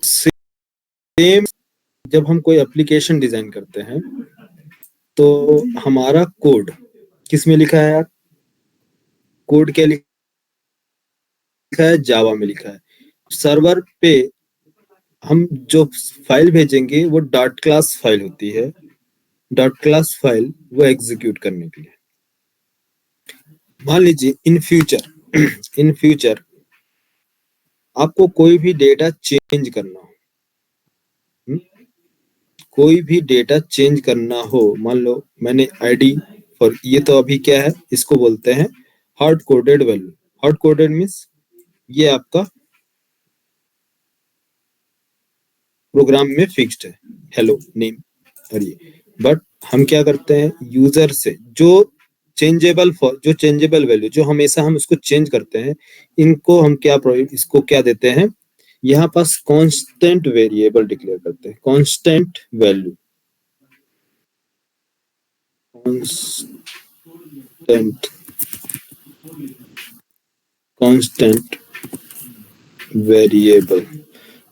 Same जब हम कोई एप्लीकेशन डिजाइन करते हैं तो हमारा कोड किस में लिखा है यार? कोड क्या लिखा है? जावा में लिखा है। सर्वर पे हम जो फाइल भेजेंगे वो डॉट क्लास फाइल होती है। डॉट क्लास फाइल वो एग्जीक्यूट करने के लिए। मान लीजिए इन फ्यूचर इन फ्यूचर आपको कोई भी डेटा चेंज करना हो, हुँ? कोई भी डेटा चेंज करना हो, मान लो मैंने आईडी और ये तो अभी क्या है, इसको बोलते हैं hard coded value. Hard coded means ये आपका प्रोग्राम में फिक्स्ड है, हेलो नेम और ये। बट हम क्या करते हैं, यूजर से जो चेंजेबल वैल्यू जो हमेशा हम उसको चेंज करते हैं, इनको हम क्या इसको क्या देते हैं, यहाँ पास कांस्टेंट वेरिएबल डिक्लेयर करते हैं। Constant value, constant constant variable,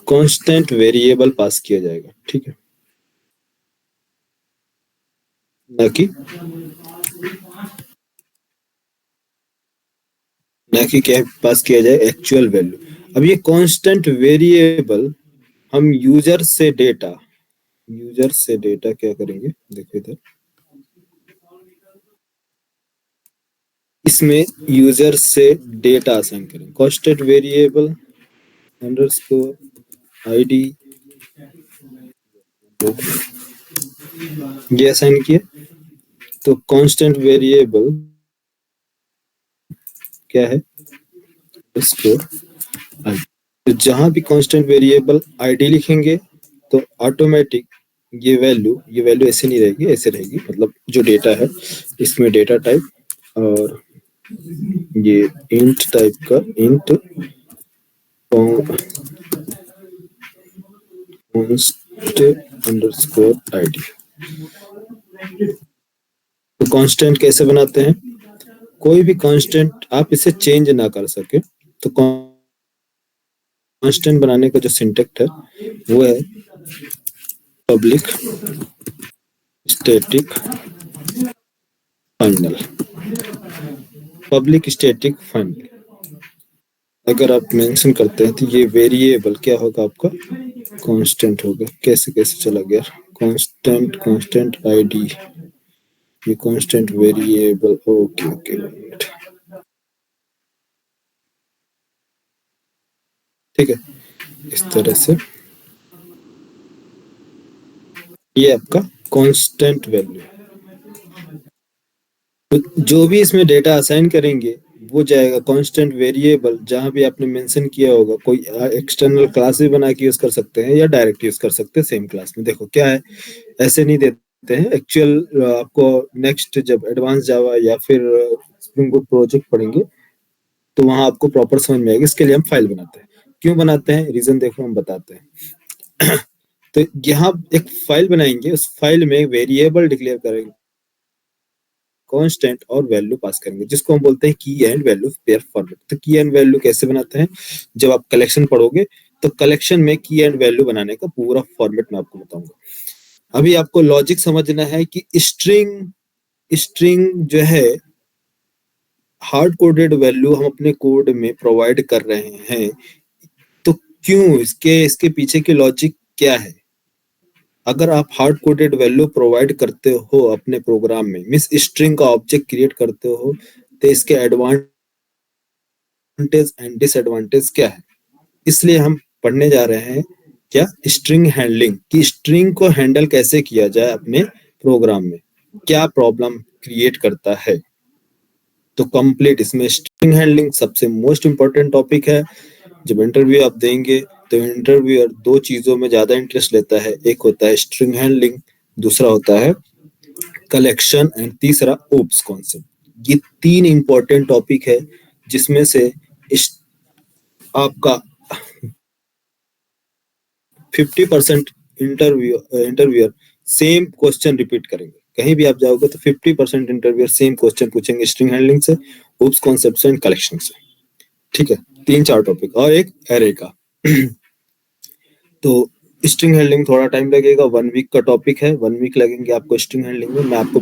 constant variable पास किया जाएगा, ठीक है, ना कि क्या पास किया जाए एक्चुअल वैल्यू। अब ये कांस्टेंट वेरिएबल हम यूजर से डेटा क्या करेंगे, देखो इधर, इसमें यूजर से डेटा असाइन करेंगे। कांस्टेंट वेरिएबल अंडरस्कोर आईडी ये असाइन किया। तो कांस्टेंट वेरिएबल क्या है, अंडरस्कोर आईडी। तो जहां भी कांस्टेंट वेरिएबल आईडी लिखेंगे तो ऑटोमेटिक ये वैल्यू ऐसे नहीं रहेगी, ऐसे रहेगी। मतलब जो डेटा है इसमें डेटा टाइप और ये इंट टाइप का इंट अंडरस्कोर आईडी। तो कांस्टेंट कैसे बनाते हैं, कोई भी कांस्टेंट आप इसे चेंज ना कर सके तो कांस्टेंट बनाने का जो सिंटेक्स है वो है public static final. Public static final अगर आप मेंशन करते हैं तो ये वेरिएबल क्या होगा, आपका कांस्टेंट होगा। कैसे कैसे चला गया, कांस्टेंट आईडी, ये कांस्टेंट वेरिएबल, ओके ओके, ठीक है। इस तरह से ये आपका कांस्टेंट वैल्यू, तो जो भी इसमें डेटा असाइन करेंगे वो जाएगा कांस्टेंट वेरिएबल। जहां भी आपने मेंशन किया होगा, कोई एक्सटर्नल क्लास भी बना के यूज कर सकते हैं या डायरेक्ट यूज कर सकते हैं सेम क्लास में। देखो क्या है, ऐसे नहीं देते हैं एक्चुअल। आपको नेक्स्ट जब एडवांस जावा या फिर स्प्रिंग बुक प्रोजेक्ट पढ़ेंगे तो वहां आपको प्रॉपर समझ में आएगा। इसके लिए हम फाइल बनाते हैं। क्यों बनाते हैं, रीजन देखो हम बताते हैं। तो यहाँ एक फाइल बनाएंगे, उस फाइल में वेरिएबल डिक्लेयर करेंगे, कांस्टेंट और वैल्यू पास करेंगे, जिसको हम बोलते हैं की एंड वैल्यू पेयर फॉर्मेट। तो की एंड वैल्यू कैसे बनाते हैं, जब आप कलेक्शन पढ़ोगे तो कलेक्शन में की एंड वैल्यू बनाने का पूरा फॉर्मेट मैं आपको बताऊंगा। अभी आपको लॉजिक समझना है कि स्ट्रिंग स्ट्रिंग जो है हार्ड कोडेड वैल्यू हम अपने कोड में प्रोवाइड कर रहे हैं, तो क्यों, इसके इसके पीछे की लॉजिक क्या है। अगर आप हार्ड कोडेड वैल्यू प्रोवाइड करते हो अपने प्रोग्राम में, मींस स्ट्रिंग का ऑब्जेक्ट क्रिएट करते हो, तो इसके एडवांटेज एंड डिसएडवांटेज क्या है। इसलिए हम पढ़ने जा रहे हैं क्या, स्ट्रिंग हैंडलिंग, कि स्ट्रिंग को हैंडल कैसे किया जाए अपने प्रोग्राम में, क्या प्रॉब्लम क्रिएट करता है। तो कंप्लीट इसमें स्ट्रिंग हैंडलिंग सबसे मोस्ट इंपॉर्टेंट टॉपिक है। जब इंटरव्यू आप देंगे तो इंटरव्यूअर दो चीजों में ज्यादा इंटरेस्ट लेता है, एक होता है स्ट्रिंग हैंडलिंग, दूसरा होता है कलेक्शन एंड तीसरा ओप्स कॉन्सेप्ट। ये तीन इंपॉर्टेंट टॉपिक है जिसमें से आपका 50% इंटरव्यूअर सेम क्वेश्चन रिपीट करेंगे। कहीं भी आप जाओगे तो 50% इंटरव्यूअर सेम क्वेश्चन पूछेंगे स्ट्रिंग हैंडलिंग से, ओप्स कॉन्सेप्ट से एंड कलेक्शन से, ठीक है। तीन चार टॉपिक और एक एरे का। तो स्ट्रिंग हैंडलिंग थोड़ा टाइम लगेगा, 1 वीक का टॉपिक है, 1 वीक लगेंगे आपको स्ट्रिंग हैंडलिंग में। मैं आपको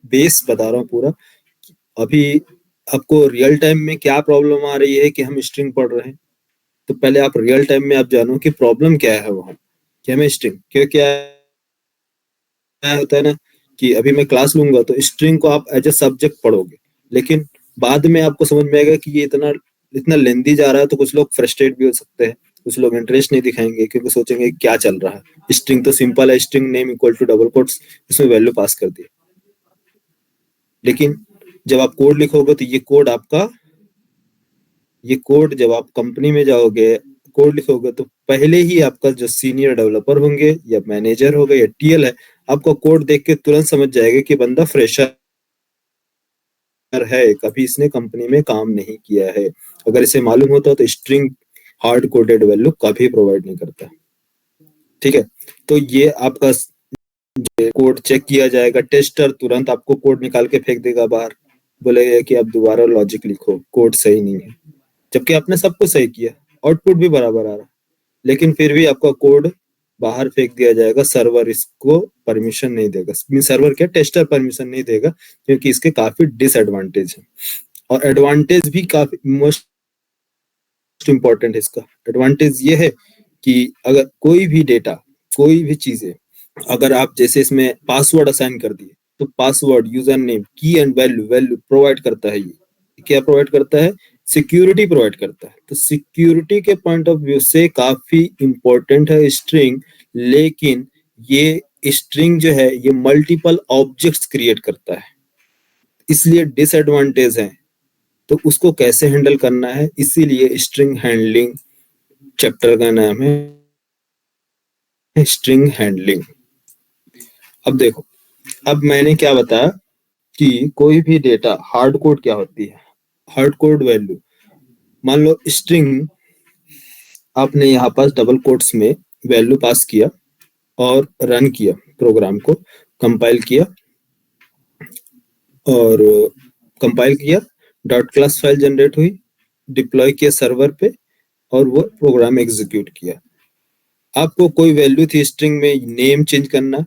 बेस बता रहा हूँ पूरा। अभी आपको रियल टाइम में क्या प्रॉब्लम आ रही है कि हम स्ट्रिंग पढ़ रहे हैं, तो पहले आप रियल टाइम में आप जानो कि प्रॉब्लम क्या है वहाँ, कि हमें स्ट्रिंग क्यों क्या होता है ना, कि अभी मैं क्लास लूंगा तो स्ट्रिंग को आप एज ए सब्जेक्ट पढ़ोगे, लेकिन बाद में आपको समझ में आएगा कि ये इतना इतना लेंदी जा रहा है, तो कुछ लोग फ्रस्ट्रेट भी हो सकते हैं, कुछ लोग इंटरेस्ट नहीं दिखाएंगे क्योंकि सोचेंगे क्या चल रहा है, स्ट्रिंग तो सिंपल है, string name equal to double quotes, इसमें वैल्यू पास कर दी। लेकिन जब आप कोड लिखोगे तो ये कोड जब आप कंपनी में जाओगे कोड लिखोगे तो पहले ही आपका जो सीनियर डेवलपर होंगे या मैनेजर होगा या टीएल है, आपका कोड देख के तुरंत समझ जाएगा कि बंदा फ्रेशर है, कभी इसने कंपनी में काम नहीं किया है। अगर इसे मालूम होता तो स्ट्रिंग हार्ड कोडेड वैल्यू कभी प्रोवाइड नहीं करता। ठीक है, तो ये आपका कोड चेक किया जाएगा, टेस्टर तुरंत आपको कोड निकाल के फेंक देगा बाहर, बोलेगा कि आप दोबारा लॉजिक लिखो, कोड सही नहीं है, जबकि आपने सब कुछ सही किया, आउटपुट भी बराबर आ रहा, लेकिन फिर भी आपका कोड बाहर फेंक दिया जाएगा, सर्वर इसको परमिशन नहीं देगा, सर्वर क्या टेस्टर परमिशन नहीं देगा, क्योंकि इसके काफी डिसएडवांटेज है। और एडवांटेज भी काफी मोस्ट इंपॉर्टेंट है, इसका एडवांटेज ये है कि अगर कोई भी डेटा, कोई भी चीजें, अगर आप जैसे इसमें पासवर्ड असाइन कर दिए, तो पासवर्ड, यूजर नेम, की एंड वैल्यू वैल्यू प्रोवाइड करता है, ये क्या प्रोवाइड करता है, सिक्योरिटी प्रोवाइड करता है। तो सिक्योरिटी के पॉइंट ऑफ व्यू से काफी इंपॉर्टेंट है स्ट्रिंग, लेकिन ये स्ट्रिंग जो है ये मल्टीपल ऑब्जेक्ट्स क्रिएट करता है, इसलिए डिसएडवांटेज है। तो उसको कैसे हैंडल करना है, इसीलिए स्ट्रिंग हैंडलिंग चैप्टर का नाम है स्ट्रिंग हैंडलिंग। अब देखो, अब मैंने क्या बताया कि कोई भी डेटा हार्ड कोड क्या होती है, हार्ड कोड वैल्यू, मान लो स्ट्रिंग आपने यहाँ पास डबल कोट्स में वैल्यू पास किया और रन किया, प्रोग्राम को कंपाइल किया, और कंपाइल किया, डॉट क्लास फाइल जनरेट हुई, डिप्लॉय किया सर्वर पे, और वो प्रोग्राम एग्जीक्यूट किया। आपको कोई वैल्यू थी स्ट्रिंग में, नेम चेंज करना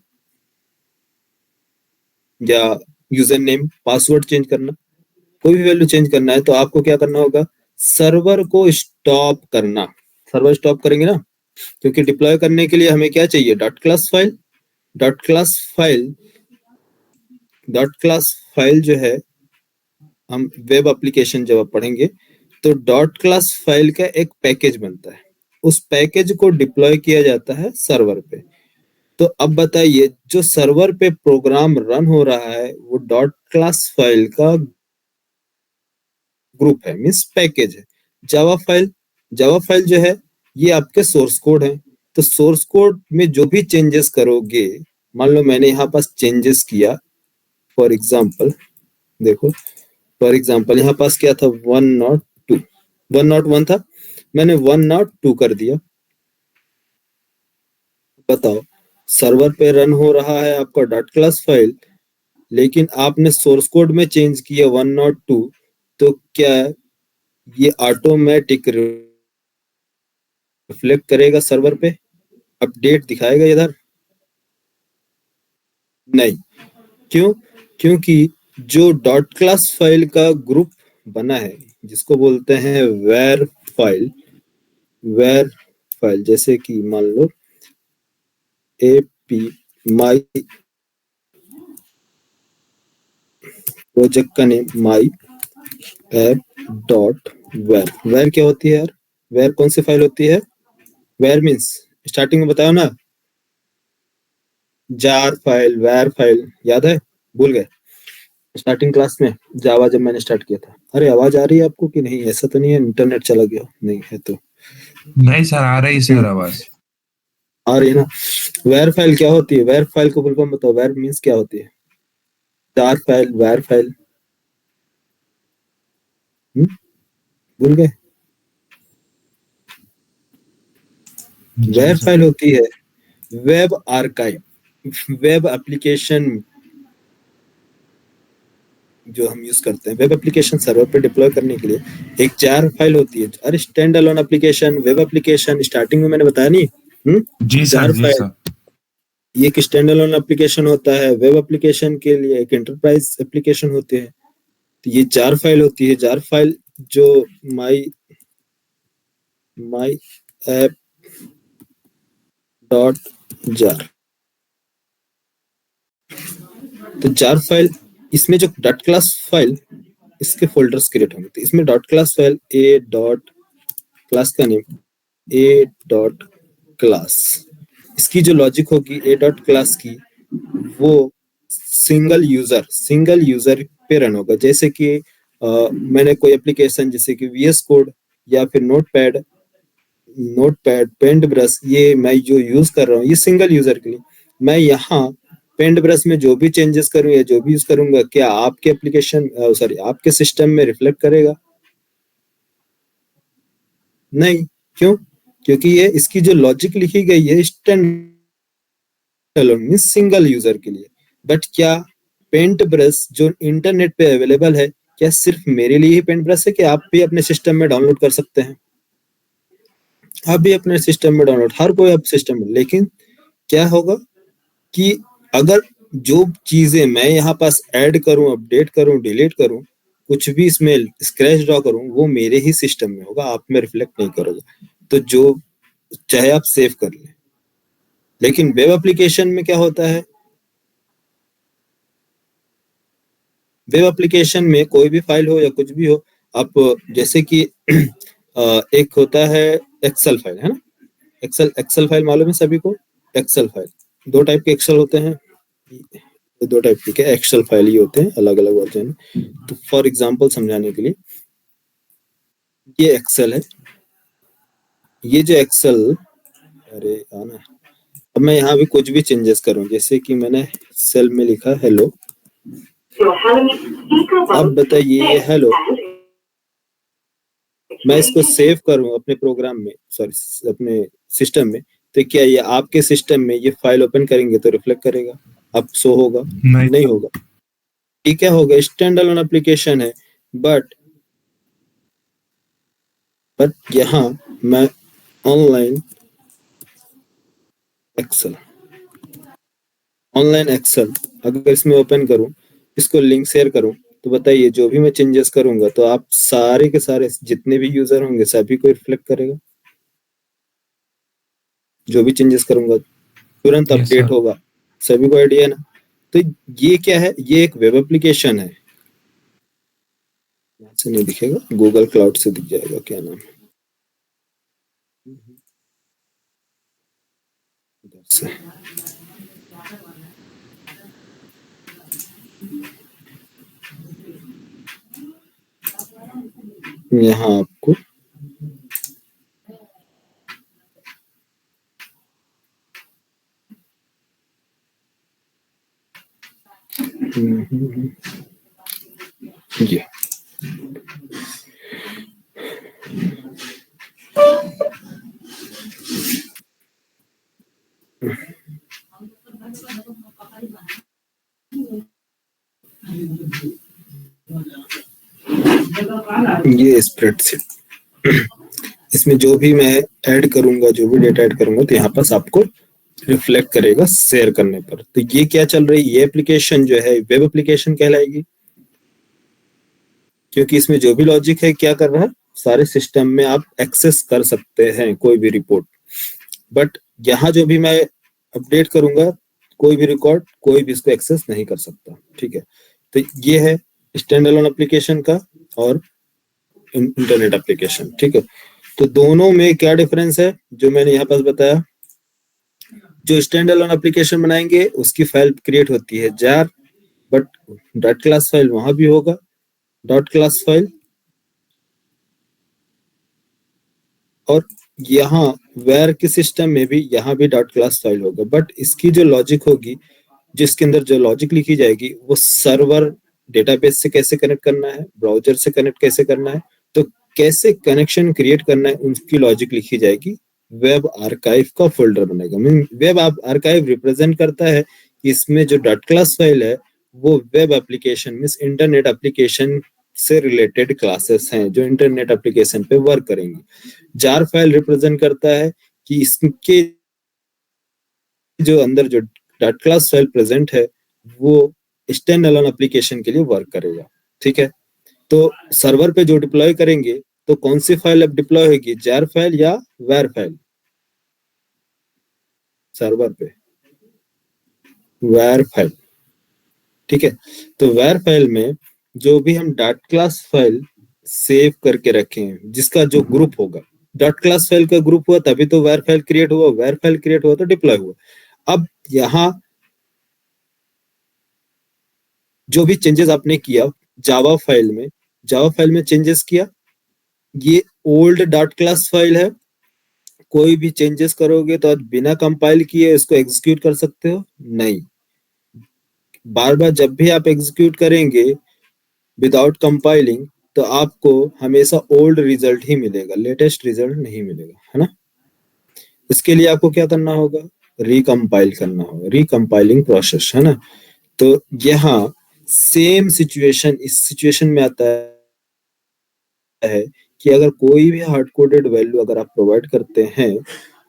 या यूजर नेम, पासवर्ड चेंज करना, कोई भी वैल्यू चेंज करना है, तो आपको क्या करना होगा, सर्वर को स्टॉप करना। सर्वर स्टॉप करेंगे ना, क्योंकि डिप्लॉय करने के लिए हमें क्या चाहिए, dot class file. Dot class file dot class file जो है, हम वेब एप्लीकेशन जब आप पढ़ेंगे तो डॉट क्लास फाइल का एक पैकेज बनता है, उस पैकेज को डिप्लॉय किया जाता है सर्वर पे। तो अब बताइए, जो सर्वर पे प्रोग्राम रन हो रहा है वो डॉट क्लास फाइल का ग्रुप है, मीन्स पैकेज है। जावा फाइल जो है ये आपके सोर्स कोड है, तो सोर्स कोड में जो भी चेंजेस करोगे, मान लो मैंने यहाँ पास चेंजेस किया, फॉर एग्जाम्पल देखो, फॉर एग्जाम्पल यहाँ पास क्या था, 102, 101 था, मैंने 102 कर दिया। बताओ, सर्वर पे रन हो रहा है आपका डॉट क्लास फाइल, लेकिन आपने सोर्स कोड में चेंज किया 102, तो क्या ये ऑटोमेटिक रिफ्लेक्ट करेगा सर्वर पे, अपडेट दिखाएगा इधर? नहीं। क्यों? क्योंकि जो डॉट क्लास फाइल का ग्रुप बना है, जिसको बोलते हैं वेर फाइल, जैसे कि मान लो एपी माई प्रोजेक्ट का नेम माई ऐप डॉट वेर। वेर क्या होती है यार, वेर कौन सी फाइल होती है, वेर मीन्स स्टार्टिंग में बताओ ना, जार फाइल, वेर फाइल, याद है, भूल गए स्टार्टिंग क्लास में जावा जब मैंने स्टार्ट किया था? अरे आवाज आ रही है आपको कि नहीं, ऐसा तो नहीं है इंटरनेट चला गया, नहीं है तो? नहीं सर, आ रही सर आवाज। आ रही है ना। वेर फाइल क्या होती है, वेर फाइल को फुल फॉर्म बताओ, वेर मीन्स क्या होती है, जार फाइल, वेर फाइल, भूल गए? जी वेर सर। फाइल होती है वेब आर्काइव, वेब एप्लीकेशन जो हम यूज करते हैं वेब एप्लीकेशन सर्वर पे डिप्लॉय करने के लिए, एक जार फाइल होती है। अरे stand alone application, web application starting में मैंने बताया नहीं। जी सर, जार जी फाइल, सर। ये एक स्टैंड अलोन एप्लीकेशन होता है। वेब एप्लीकेशन के लिए एक एंटरप्राइज एप्लीकेशन होते हैं। तो ये जार फाइल होती है। जार फाइल जो माई माई ऐप डॉट जार, तो जार फाइल, इसमें जो डॉट क्लास फाइल, इसके फोल्डर्स क्रिएट होंगे। तो इसमें डॉट क्लास फाइल ए डॉट क्लास का नेम ए डॉट क्लास, इसकी जो लॉजिक होगी ए डॉट क्लास की, वो सिंगल यूजर पे रन होगा। जैसे कि मैंने कोई एप्लीकेशन जैसे कि वीएस कोड या फिर नोटपैड पेंट ब्रश, ये मैं जो यूज कर रहा हूँ ये सिंगल यूजर के लिए। मैं यहाँ पेंट ब्रश में जो भी चेंजेस करूँ या जो भी यूज करूंगा, क्या आपके एप्लीकेशन सॉरी आपके सिस्टम में रिफ्लेक्ट करेगा? नहीं। क्यों? क्योंकि ये इसकी जो लॉजिक लिखी गई है stand alone means single user के लिए। बट क्या पेंट ब्रश जो इंटरनेट पे अवेलेबल है, क्या सिर्फ मेरे लिए ही पेंट ब्रश है कि आप भी अपने सिस्टम में डाउनलोड कर सकते हैं? आप भी अपने सिस्टम में डाउनलोड, हर कोई अब सिस्टम में। लेकिन क्या होगा कि अगर जो चीजें मैं यहाँ पास ऐड करूं, अपडेट करूं, डिलीट करूं, कुछ भी इसमें स्क्रैच ड्रॉ करूं, वो मेरे ही सिस्टम में होगा, आप में रिफ्लेक्ट नहीं करेगा। तो जो चाहे आप सेव कर लें। लेकिन वेब एप्लीकेशन में क्या होता है, वेब एप्लीकेशन में कोई भी फाइल हो या कुछ भी हो, आप जैसे कि एक होता है एक्सेल फाइल, है ना? एक्सेल फाइल मालूम है सभी को? एक्सेल फाइल, दो टाइप के एक्सेल होते हैं, दो टाइप के एक्सेल फाइल ही होते हैं, अलग अलग वर्जन। तो फॉर एग्जांपल समझाने के लिए, ये एक्सेल है, ये जो एक्सेल, अरे आना, अब मैं यहाँ भी कुछ भी चेंजेस करूँ, जैसे कि मैंने सेल में लिखा हेलो, अब बताइए हेलो, मैं इसको सेव करूं अपने प्रोग्राम में, सॉरी अपने सिस्टम में, तो क्या ये आपके सिस्टम में ये फाइल ओपन करेंगे तो रिफ्लेक्ट करेगा? अब शो होगा? नहीं होगा। ठीक है, होगा, स्टैंड अलोन एप्लीकेशन है। बट यहाँ मैं ऑनलाइन एक्सेल अगर इसमें ओपन करूं, इसको लिंक शेयर करूं, तो बताइए जो भी मैं चेंजेस करूंगा तो आप सारे के सारे जितने भी यूजर होंगे सभी को रिफ्लेक्ट करेगा। जो भी चेंजेस करूंगा तुरंत अपडेट होगा, सभी को आइडिया है ना? तो ये क्या है, ये एक वेब एप्लीकेशन है। यहाँ से नहीं दिखेगा, गूगल क्लाउड से दिख जाएगा, क्या नाम है इधर से। यहाँ आपको ये ये स्प्रेडशीट, इसमें जो भी मैं ऐड करूंगा, जो भी डेटा ऐड करूंगा, तो यहाँ पास आपको रिफ्लेक्ट करेगा शेयर करने पर। तो ये क्या चल रही है, ये एप्लीकेशन जो है वेब एप्लीकेशन कहलाएगी, क्योंकि इसमें जो भी लॉजिक है क्या कर रहा है, सारे सिस्टम में आप एक्सेस कर सकते हैं कोई भी रिपोर्ट। बट यहाँ जो भी मैं अपडेट करूंगा, कोई भी रिकॉर्ड, कोई भी इसको एक्सेस नहीं कर सकता। ठीक है, तो ये है स्टैंड अलोन एप्लीकेशन का और इंटरनेट एप्लीकेशन। ठीक है, तो दोनों में क्या डिफरेंस है जो मैंने यहाँ पास बताया। जो स्टैंड अलोन एप्लीकेशन बनाएंगे उसकी फाइल क्रिएट होती है jar, but dot class file वहां भी होगा, डॉट क्लास फाइल, और यहाँ वेयर के सिस्टम में भी यहाँ भी डॉट क्लास फाइल होगा। बट इसकी जो लॉजिक होगी, जिसके अंदर जो लॉजिक लिखी जाएगी, वो सर्वर डेटाबेस से कैसे कनेक्ट करना है, ब्राउजर से कनेक्ट कैसे करना है, तो कैसे कनेक्शन क्रिएट करना है, उनकी लॉजिक लिखी जाएगी। वेब आर्काइव का फोल्डर बनेगा। मीन वेब आर्काइव रिप्रेजेंट करता है कि इसमें जो डॉट क्लास फाइल है वो web application means internet application से रिलेटेड क्लासेस हैं जो इंटरनेट एप्लीकेशन पे वर्क करेंगी। जार फाइल रिप्रेजेंट करता है कि इसके जो अंदर जो डॉट क्लास फाइल प्रेजेंट है वो स्टैंड अलोन एप्लीकेशन के लिए वर्क करेगा। ठीक है, तो सर्वर पे जो डिप्लॉय करेंगे तो कौन सी फाइल अब डिप्लॉय होगी, जार फाइल या वेर फाइल? सर्वर पे वेर फाइल। ठीक है, तो वेर फाइल में जो भी हम डॉट क्लास फाइल सेव करके रखे हैं जिसका जो ग्रुप होगा, डॉट क्लास फाइल का ग्रुप हुआ तभी तो वेर फाइल क्रिएट हुआ, वेर फाइल क्रिएट हुआ तो डिप्लॉय हुआ। अब यहाँ जो भी चेंजेस आपने किया जावा फाइल में चेंजेस किया, ये ओल्ड डॉट क्लास फाइल है, कोई भी चेंजेस करोगे तो बिना कंपाइल किए इसको एग्जीक्यूट कर सकते हो? नहीं, बार बार जब भी आप एग्जीक्यूट करेंगे विदाउट कंपाइलिंग तो आपको हमेशा ओल्ड रिजल्ट ही मिलेगा, लेटेस्ट रिजल्ट नहीं मिलेगा, है ना। इसके लिए आपको क्या करना होगा, रिकम्पाइल करना होगा, रिकम्पाइलिंग प्रोसेस, है ना। तो यहाँ सेम सिचुएशन इस सिचुएशन में आता है कि अगर कोई भी हार्ड कोडेड वैल्यू अगर आप प्रोवाइड करते हैं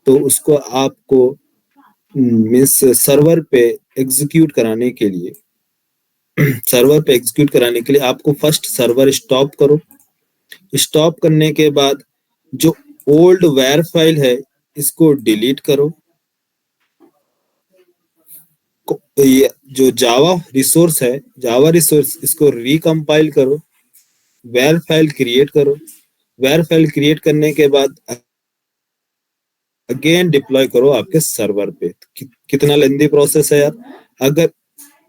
तो उसको आपको मीन्स सर्वर पे एग्जीक्यूट कराने के लिए आपको फर्स्ट सर्वर स्टॉप करो। स्टॉप करने के बाद जो ओल्ड वेर फाइल है इसको डिलीट करो, ये जो जावा रिसोर्स इसको रिकम्पाइल करो, वेर फाइल क्रिएट करो, वेर फाइल क्रिएट करने के बाद अगेन डिप्लॉय करो आपके सर्वर पे। कितना लेंदी प्रोसेस है यार। अगर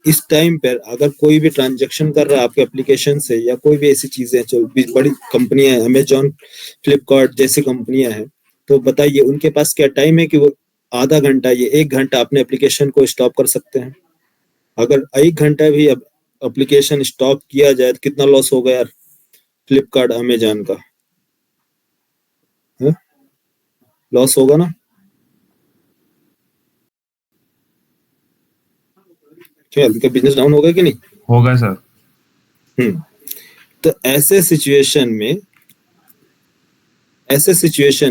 इस टाइम पर अगर कोई भी ट्रांजेक्शन कर रहा है आपके एप्लीकेशन से या कोई भी ऐसी चीजें जो बड़ी कंपनियां हैं, अमेजॉन फ्लिपकार्ट जैसी कंपनियां हैं, तो बताइए उनके पास क्या टाइम है कि वो आधा घंटा या एक घंटा अपने एप्लीकेशन को स्टॉप कर सकते हैं? अगर एक घंटा भी एप्लीकेशन स्टॉप किया जाए तो कितना लॉस होगा यार फ्लिपकार्ट अमेजॉन का, लॉस होगा ना। क्या उनका बिजनेस डाउन होगा कि नहीं? होगा सर। तो ऐसे सिचुएशन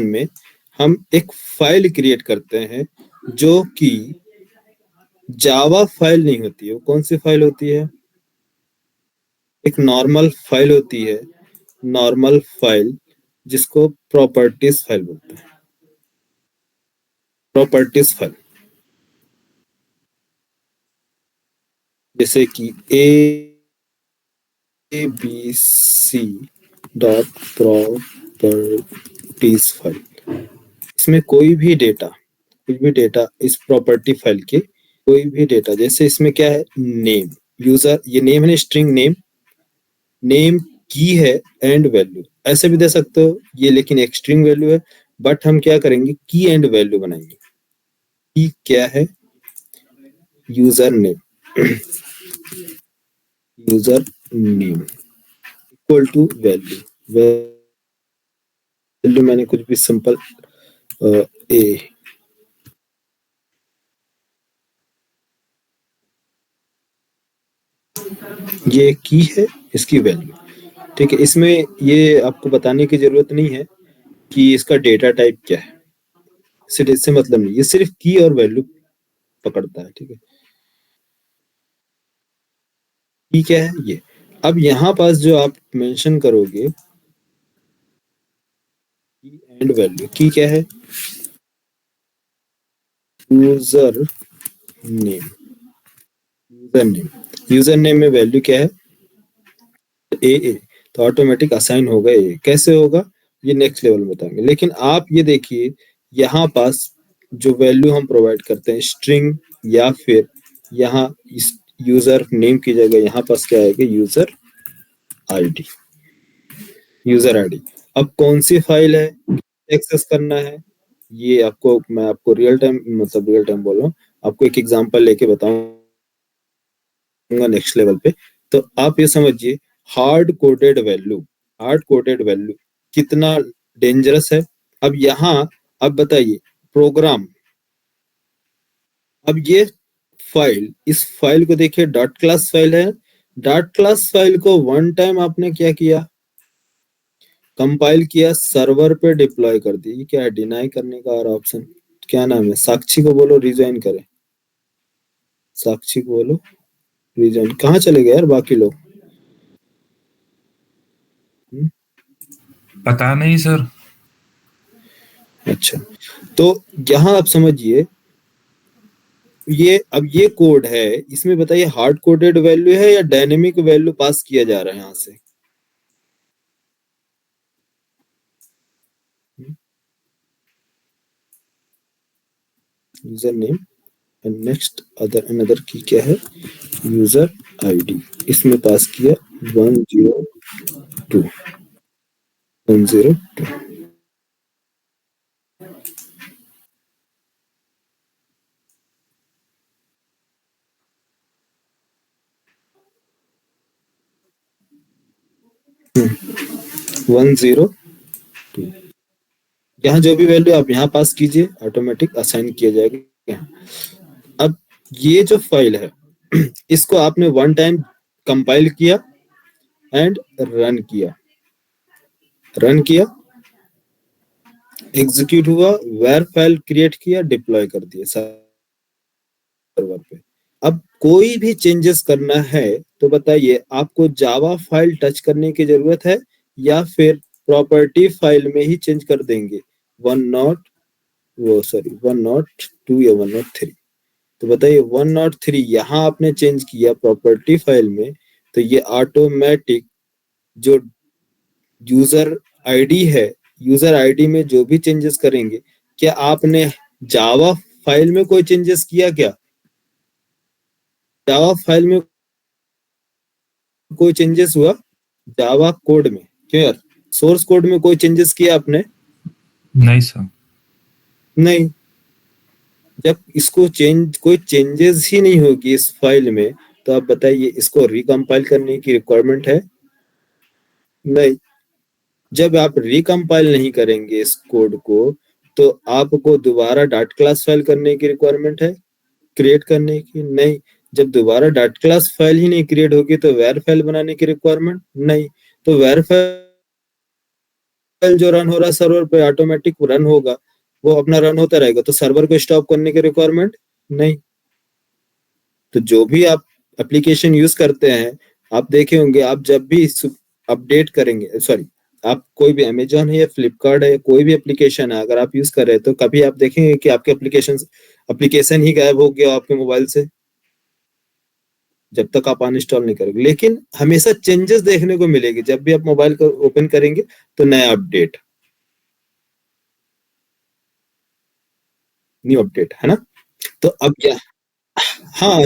में हम एक फाइल क्रिएट करते हैं जो कि जावा फाइल नहीं होती है। वो कौन सी फाइल होती है, एक नॉर्मल फाइल होती है, नॉर्मल फाइल जिसको प्रॉपर्टीज फाइल बोलते हैं, प्रॉपर्टीज फाइल। जैसे कि abc डॉट प्रॉपर्टीज फाइल, इसमें कोई भी डेटा इस प्रॉपर्टी फाइल के कोई भी डेटा, जैसे इसमें क्या है, नेम यूजर, ये नेम है स्ट्रिंग नेम की है एंड वैल्यू, ऐसे भी दे सकते हो ये, लेकिन एक स्ट्रिंग वैल्यू है। बट हम क्या करेंगे, की एंड वैल्यू बनाएंगे। की क्या है, user name equal to value मैंने कुछ भी सिंपल ए, ये की है इसकी वैल्यू। ठीक है, इसमें ये आपको बताने की जरूरत नहीं है कि इसका डेटा टाइप क्या है, सिर्फ इससे मतलब नहीं, ये सिर्फ की और वैल्यू पकड़ता है। ठीक है, की क्या है ये। अब यहाँ पास जो आप मेंशन करोगे की एंड वैल्यू, की क्या है, यूजर नेम में वैल्यू क्या है, ए, तो ऑटोमेटिक असाइन होगा ए। कैसे होगा ये नेक्स्ट लेवल में बताएंगे, लेकिन आप ये देखिए यहाँ पास जो वैल्यू हम प्रोवाइड करते हैं स्ट्रिंग, या फिर यहाँ इस यूजर नेम की जगह यहाँ पास क्या आएगा, आईडी यूजर आईडी। अब कौन सी फाइल है एक्सेस करना है, ये आपको मैं आपको रियल टाइम बोल रहा हूँ, आपको एक एग्जांपल लेके बताऊंगा नेक्स्ट लेवल पे। तो आप ये समझिए हार्ड कोडेड वैल्यू कितना डेंजरस है। अब यहाँ अब बताइए प्रोग्राम, अब ये फाइल, इस फाइल को देखिए डॉट क्लास फाइल है। डॉट क्लास फाइल को वन टाइम आपने क्या किया, कंपाइल किया, सर्वर पे डिप्लॉय कर दी। क्या है, डिनाई करने का और ऑप्शन क्या नाम है, साक्षी को बोलो रिजाइन करे, साक्षी को बोलो रिजाइन। कहाँ चले गए यार बाकी लोग? हम्म, पता नहीं सर। अच्छा, तो यहाँ आप समझिए, ये अब ये कोड है, इसमें बताइए हार्ड कोडेड वैल्यू है या डायनेमिक वैल्यू पास किया जा रहा है यहाँ से? User name and next other another की क्या है, यूजर आईडी, इसमें पास किया 102 102। 102, यहाँ जो भी वैल्यू आप यहाँ पास कीजिए ऑटोमेटिक असाइन किया जाएगा। अब ये जो फाइल है इसको आपने वन टाइम कंपाइल किया एंड रन किया, एग्जीक्यूट हुआ, वेर फाइल क्रिएट किया, डिप्लॉय कर दिया सर्वर पे। अब कोई भी चेंजेस करना है तो बताइए, आपको जावा फाइल टच करने की जरूरत है या फिर प्रॉपर्टी फाइल में ही चेंज कर देंगे, वन नॉट वो सॉरी 102 या 103? तो बताइए 103 यहाँ आपने चेंज किया प्रॉपर्टी फाइल में, तो ये ऑटोमेटिक जो यूजर आईडी है, यूजर आईडी में जो भी चेंजेस करेंगे, क्या आपने जावा फाइल में कोई चेंजेस किया क्या? जावा फाइल में कोई चेंजेस हुआ? जावा कोड में, क्यों यार, सोर्स कोड में कोई चेंजेस किया आपने? नहीं सर। नहीं। जब इसको कोई चेंजेस ही नहीं होगी इस फाइल में, तो आप बताइए इसको रिकम्पाइल करने की रिक्वायरमेंट है? नहीं। जब आप रिकम्पाइल नहीं करेंगे इस कोड को, तो आपको दोबारा डॉट क्लास फाइल करने की रिक्वायरमेंट है, क्रिएट करने की? नहीं। जब दोबारा डॉट क्लास फाइल ही नहीं क्रिएट होगी तो वेर फाइल बनाने की रिक्वायरमेंट नहीं। तो वेर फाइल जो रन हो रहा है सर्वर पे ऑटोमेटिक रन होगा, वो अपना रन होता रहेगा, तो सर्वर को स्टॉप करने की रिक्वायरमेंट नहीं। तो जो भी आप एप्लीकेशन यूज करते हैं, आप देखे होंगे, आप जब भी अपडेट करेंगे, सॉरी, आप कोई भी अमेजोन है या फ्लिपकार्ट है, कोई भी एप्लीकेशन है अगर आप यूज कर रहे हैं, तो कभी आप देखेंगे कि आपके एप्लीकेशन ही गायब हो गया आपके मोबाइल से, जब तक आप अनइंस्टॉल नहीं करोगे। लेकिन हमेशा चेंजेस देखने को मिलेगी जब भी आप मोबाइल को ओपन करेंगे, तो नया अपडेट, न्यू अपडेट है ना। तो अब क्या, हाँ,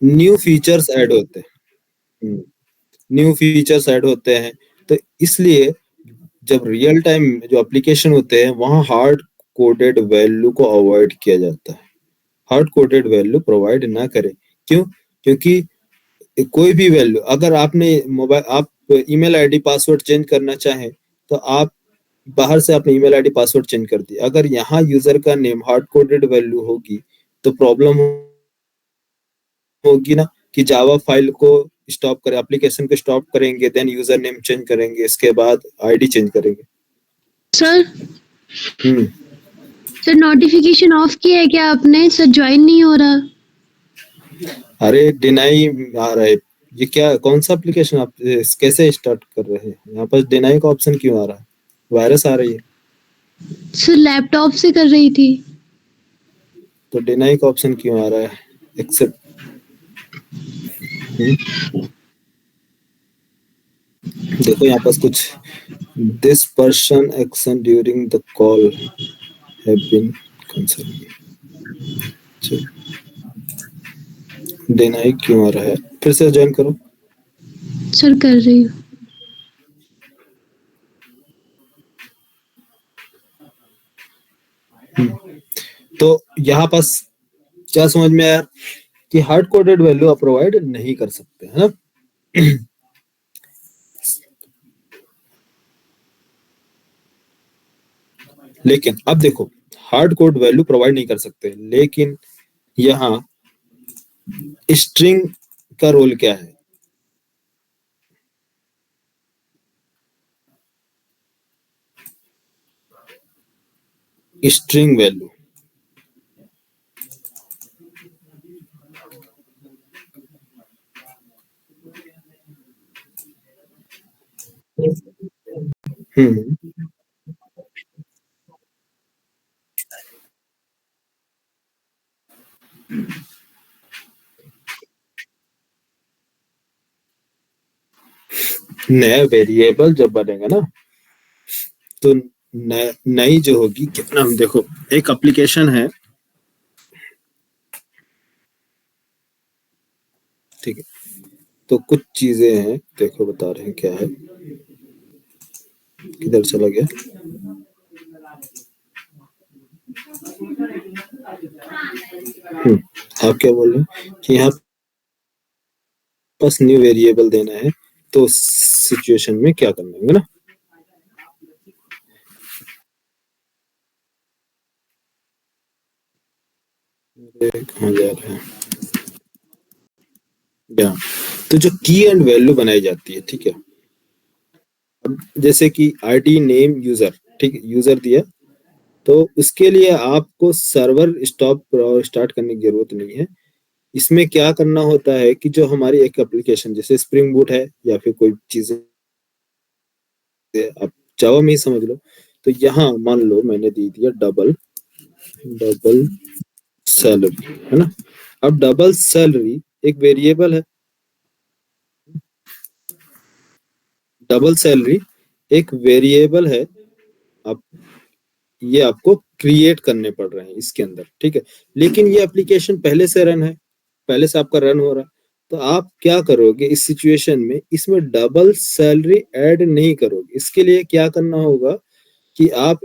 न्यू फीचर्स ऐड होते हैं, न्यू फीचर्स ऐड होते हैं। तो इसलिए जब रियल टाइम जो एप्लीकेशन होते हैं वहां हार्ड कोडेड वैल्यू को अवॉइड किया जाता है, हार्ड कोडेड वैल्यू प्रोवाइड ना करें। क्यों? क्योंकि कोई भी वैल्यू, अगर आपने मोबाइल आप ईमेल आईडी पासवर्ड चेंज करना चाहें, तो आप बाहर से अपने ईमेल आईडी पासवर्ड चेंज कर दिए, अगर यहाँ यूजर का नेम हार्ड कोडेड वैल्यू होगी तो प्रॉब्लम होगी ना, कि जावा फाइल को स्टॉप करें, एप्लीकेशन को स्टॉप करेंगे, देन यूजर नेम चेंज करेंगे, इसके बाद आईडी चेंज करेंगे। Sir hmm sir notification of किया है क्या आपने? सर ज्वाइन नहीं हो रहा। अरे डिनाई आ रहा है, ये क्या, कौन सा एप्लीकेशन आप कैसे स्टार्ट कर रहे हैं? यहाँ पर डिनाई का ऑप्शन क्यों आ रहा है? वायरस आ रही है? सर लैपटॉप से कर रही थी। तो डिनाई का ऑप्शन क्यों आ रहा है? एक्सेप्ट, देखो यहाँ पास कुछ, this person action during the call have been cancel, deny क्यों आ रहा है? फिर से ज्वाइन करो। सर कर रही हूँ। तो यहाँ पास क्या समझ में आया कि हार्ड कोडेड वैल्यू आप प्रोवाइड नहीं कर सकते, है ना। लेकिन अब देखो, हार्ड कोड वैल्यू प्रोवाइड नहीं कर सकते, लेकिन यहाँ स्ट्रिंग का रोल क्या है? स्ट्रिंग वैल्यू हम्म नया वेरिएबल जब बनेगा ना, तो नई जो होगी, क्या नाम, देखो एक एप्लीकेशन है, ठीक है, तो कुछ चीजें हैं, देखो बता रहे हैं क्या है, किधर चला गया, आप क्या बोल रहे हैं कि यहाँ पास न्यू वेरिएबल देना है, तो सिचुएशन में क्या करना है ना। कहाँ जा रहे हैं, या तो जो की एंड वैल्यू बनाई जाती है, ठीक है, अब जैसे कि आईडी नेम यूजर, ठीक है, यूजर दिया, तो उसके लिए आपको सर्वर स्टॉप और स्टार्ट करने की जरूरत नहीं है। इसमें क्या करना होता है कि जो हमारी एक एप्लीकेशन जैसे स्प्रिंग बूट है या फिर कोई चीज आप जावा में ही समझ लो, तो यहाँ मान लो मैंने दे दिया डबल डबल सैलरी, है ना। अब डबल सैलरी एक वेरिएबल है, डबल सैलरी एक वेरिएबल है, आप ये आपको क्रिएट करने पड़ रहे हैं इसके अंदर, ठीक है, लेकिन ये एप्लीकेशन पहले से रन है, पहले से आपका रन हो रहा है, तो आप क्या करोगे इस सिचुएशन में, इसमें डबल सैलरी ऐड नहीं करोगे। इसके लिए क्या करना होगा कि आप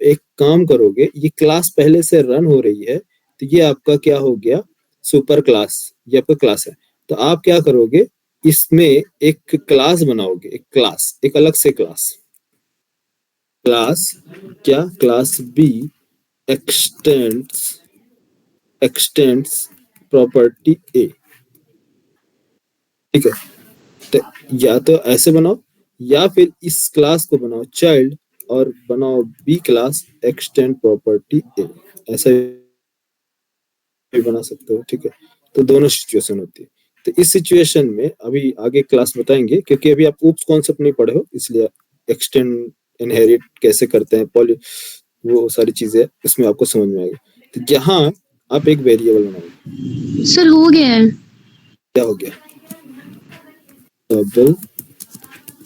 एक काम करोगे, ये क्लास पहले से रन हो रही है, तो ये आपका क्या हो गया, सुपर क्लास, ये आपका क्लास है, तो आप क्या करोगे, इसमें एक क्लास बनाओगे, एक क्लास, एक अलग से क्लास, क्लास क्या, class B extends extends property A, ठीक है, तो या तो ऐसे बनाओ या फिर इस क्लास को बनाओ चाइल्ड और बनाओ बी क्लास एक्सटेंड प्रॉपर्टी ए, ऐसा भी बना सकते हो, ठीक है, तो दोनों सिचुएशन होती है। तो इस सिचुएशन में अभी आगे क्लास बताएंगे, क्योंकि अभी आप ऊप्स कॉन्सेप्ट नहीं पढ़े हो, इसलिए एक्सटेंड इनहेरिट कैसे करते हैं, पॉली, वो सारी चीजें इसमें आपको समझ में आएगी। तो यहाँ आप एक वेरिएबल बनाओगे, सर हो गया है। क्या हो गया, डबल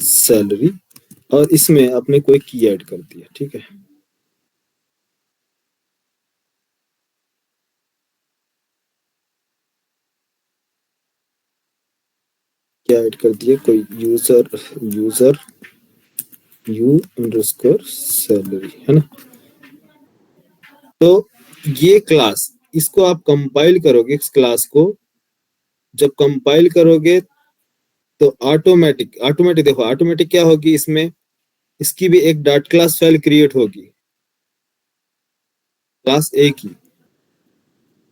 सैलरी, और इसमें आपने कोई की ऐड कर दिया, ठीक है, क्या ऐड कर दिया, कोई user user you underscore salary, है ना। तो ये क्लास, इसको आप कंपाइल करोगे, इस क्लास को जब कंपाइल करोगे तो ऑटोमेटिक ऑटोमेटिक देखो ऑटोमेटिक क्या होगी, इसमें इसकी भी एक डॉट क्लास फाइल क्रिएट होगी, क्लास ए की,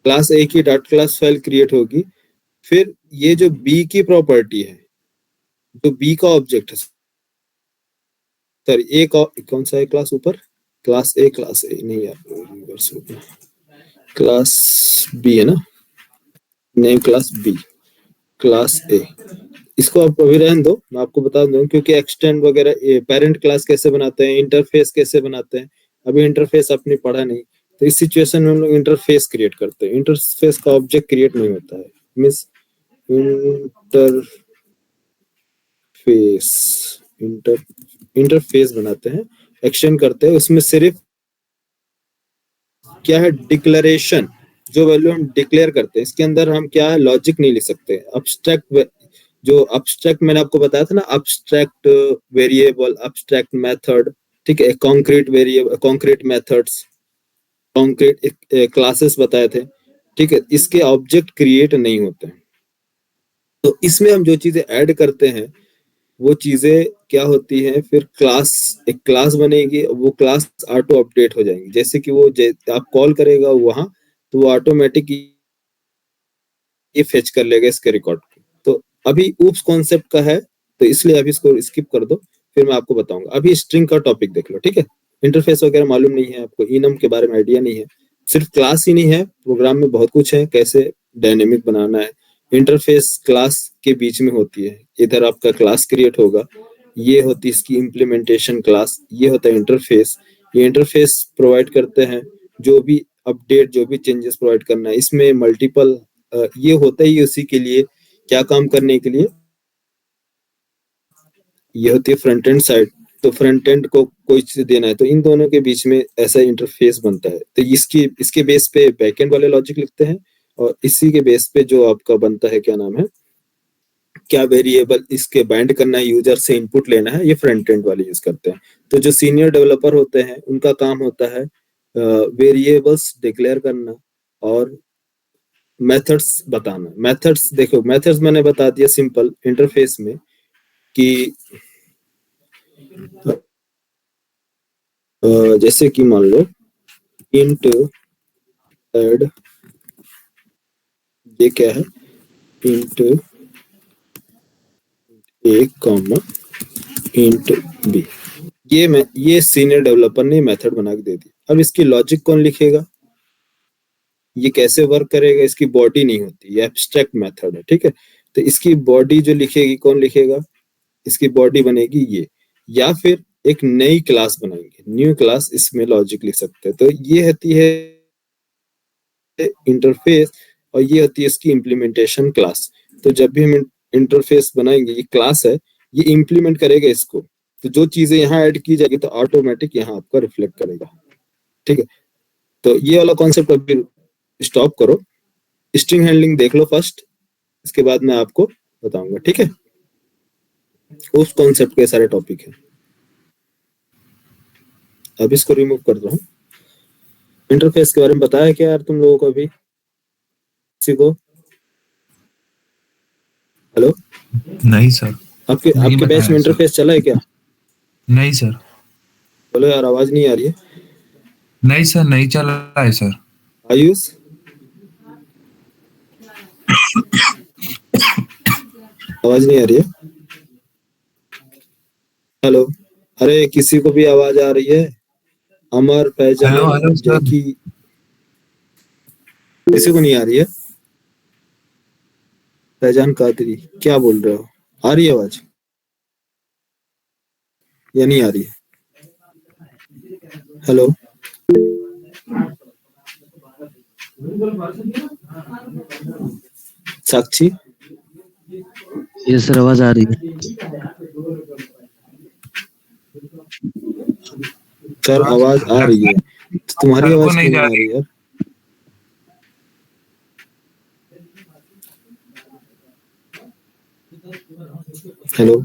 क्लास ए की डॉट क्लास फाइल क्रिएट होगी। फिर ये जो बी की प्रॉपर्टी है, जो बी का ऑब्जेक्ट है, सर ए का कौन सा है क्लास ऊपर, क्लास ए नहीं यार, रिवर्स हो गया, क्लास बी है ना, name class B, class A, इसको आप अभी रहने दो, मैं आपको बता दूं, क्योंकि एक्सटेंड वगैरह पेरेंट क्लास कैसे बनाते हैं, इंटरफेस कैसे बनाते हैं, अभी इंटरफेस आपने पढ़ा नहीं, तो इस सिचुएशन में हम लोग इंटरफेस क्रिएट करते हैं, इंटरफेस का ऑब्जेक्ट क्रिएट नहीं होता है, मीन्स इंटरफेस इंटर इंटरफेस बनाते हैं, एक्सटेंड करते हैं, उसमें सिर्फ क्या है, डिक्लेरेशन, जो वैल्यू हम डिक्लेयर करते हैं, इसके अंदर हम क्या है, लॉजिक नहीं लिख सकते, अब्स्ट्रैक्ट, जो अब्स्ट्रैक्ट मैंने आपको बताया था ना, अब्स्ट्रैक्ट वेरिएबल, अब्स्ट्रैक्ट मेथड, ठीक है, concrete variable, concrete methods, concrete classes बताए थे, ठीक है, इसके ऑब्जेक्ट क्रिएट नहीं होते हैं। तो इसमें हम जो चीजें ऐड करते हैं वो चीजें क्या होती है, फिर क्लास, एक क्लास बनेगी, वो क्लास ऑटो अपडेट हो जाएंगी, जैसे कि वो आप कॉल करेगा वहां, तो वो ऑटोमेटिक ये फेच कर लेगा इसके रिकॉर्ड को। तो अभी ऊप्स कॉन्सेप्ट का है, तो इसलिए अभी इसको स्किप कर दो, फिर मैं आपको बताऊंगा। अभी स्ट्रिंग का टॉपिक देख लो, ठीक है। इंटरफेस वगैरह मालूम नहीं है आपको, इनम के बारे में आइडिया नहीं है, सिर्फ क्लास ही नहीं है, प्रोग्राम में बहुत कुछ है, कैसे डायनेमिक बनाना है। इंटरफेस क्लास के बीच में होती है, इधर आपका क्लास क्रिएट होगा, ये होती है इसकी इम्प्लीमेंटेशन क्लास, ये होता है इंटरफेस। ये इंटरफेस प्रोवाइड करते हैं जो भी अपडेट, जो भी चेंजेस प्रोवाइड करना है, इसमें मल्टीपल ये होता ही उसी के लिए, क्या काम करने के लिए। ये होती है फ्रंट एंड साइड, तो फ्रंट एंड को कोई चीज देना है तो इन दोनों के बीच में ऐसा इंटरफेस बनता है। तो इसके बेस पे बैकएंड वाले लॉजिक लिखते हैं, और इसी के बेस पे जो आपका बनता है, क्या नाम है, क्या वेरिएबल इसके बाइंड करना है, यूजर से इनपुट लेना है, ये फ्रंट एंड वाले यूज करते हैं। तो जो सीनियर डेवलपर होते हैं उनका काम होता है वेरिएबल्स डिक्लेयर करना और मेथड्स बताना। मेथड्स देखो, मेथड्स मैंने बता दिया सिंपल इंटरफेस में कि जैसे कि मान लो इंट ऐड, ये क्या है, इंट ए कॉमा इंट बी। ये सीनियर डेवलपर ने मेथड बना के दे दी। अब इसकी लॉजिक कौन लिखेगा, ये कैसे वर्क करेगा, इसकी बॉडी नहीं होती, ये एब्स्ट्रैक्ट मेथड है, ठीक है। तो इसकी बॉडी जो लिखेगी, कौन लिखेगा, इसकी बॉडी बनेगी ये, या फिर एक नई क्लास बनाएंगे, न्यू क्लास, इसमें लॉजिक लिख सकते हैं। तो ये होती है इंटरफेस, और ये होती है इसकी इम्प्लीमेंटेशन क्लास। तो जब भी हम इंटरफेस बनाएंगे, ये क्लास है, ये इम्प्लीमेंट करेगा इसको, तो जो चीजें यहाँ ऐड की जाएगी तो ऑटोमेटिक यहाँ आपका रिफ्लेक्ट करेगा, ठीक है। तो ये वाला कॉन्सेप्ट अभी स्टॉप करो, स्ट्रिंग हैंडलिंग देख लो फर्स्ट, इसके बाद मैं आपको बताऊंगा, ठीक है। उस कॉन्सेप्ट के सारे टॉपिक है, अब इसको रिमूव कर दो। इंटरफेस के बारे में बताया क्या यार तुम लोगों को अभी, किसी को? हेलो, नहीं सर, आपके नहीं आपके बैच बताया में सर। इंटरफेस चला है क्या? नहीं सर। बोलो यार, आवाज नहीं आ रही है। नहीं सर, नहीं चल रहा है सर। आयुष, आवाज नहीं आ रही है। हेलो, अरे किसी को भी आवाज आ रही है? अमर, हेलो फैजान, हेलो सर। जैकी, किसी को नहीं आ रही है? फैजान कादरी, क्या बोल रहे हो, आ रही है आवाज या नहीं आ रही है? हेलो, साक्षी, ये सर आवाज आ रही है। सर आवाज आ रही है, तो तुम्हारी सर को आवाज नहीं क्यों जा नहीं आ रही। रही यार? हेलो,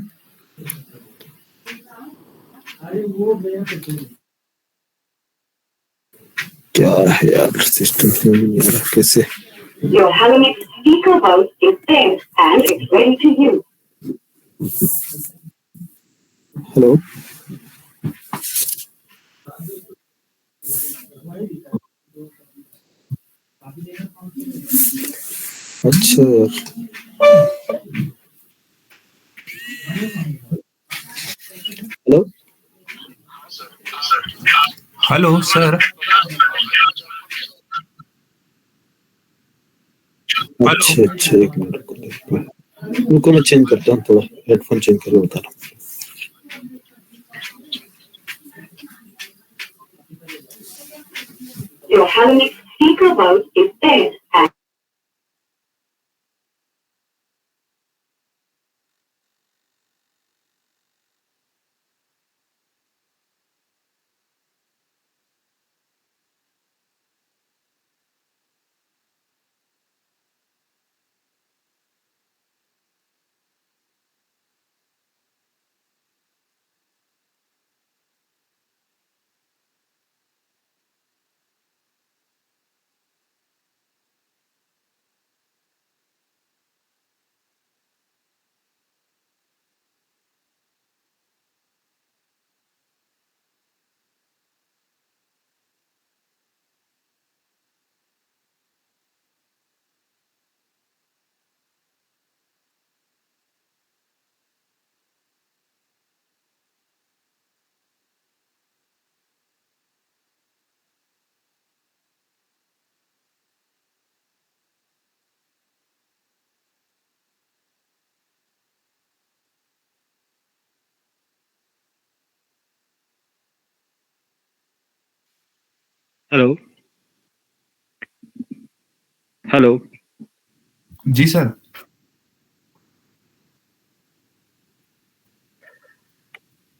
क्या है यार, सिस्टम क्यों नहीं आ रहा, कैसे? Your Halonex speaker bulb is there and it's ready to use. Hello, अच्छा यार, हेलो, हेलो सर। अच्छा अच्छा, एक मिनट रुको, उनको मैं चेंज करता हूँ, थोड़ा हेडफोन चेंज करके बता रहा हूँ। Your Halonex speaker bulb is there and hello hello. जी सर।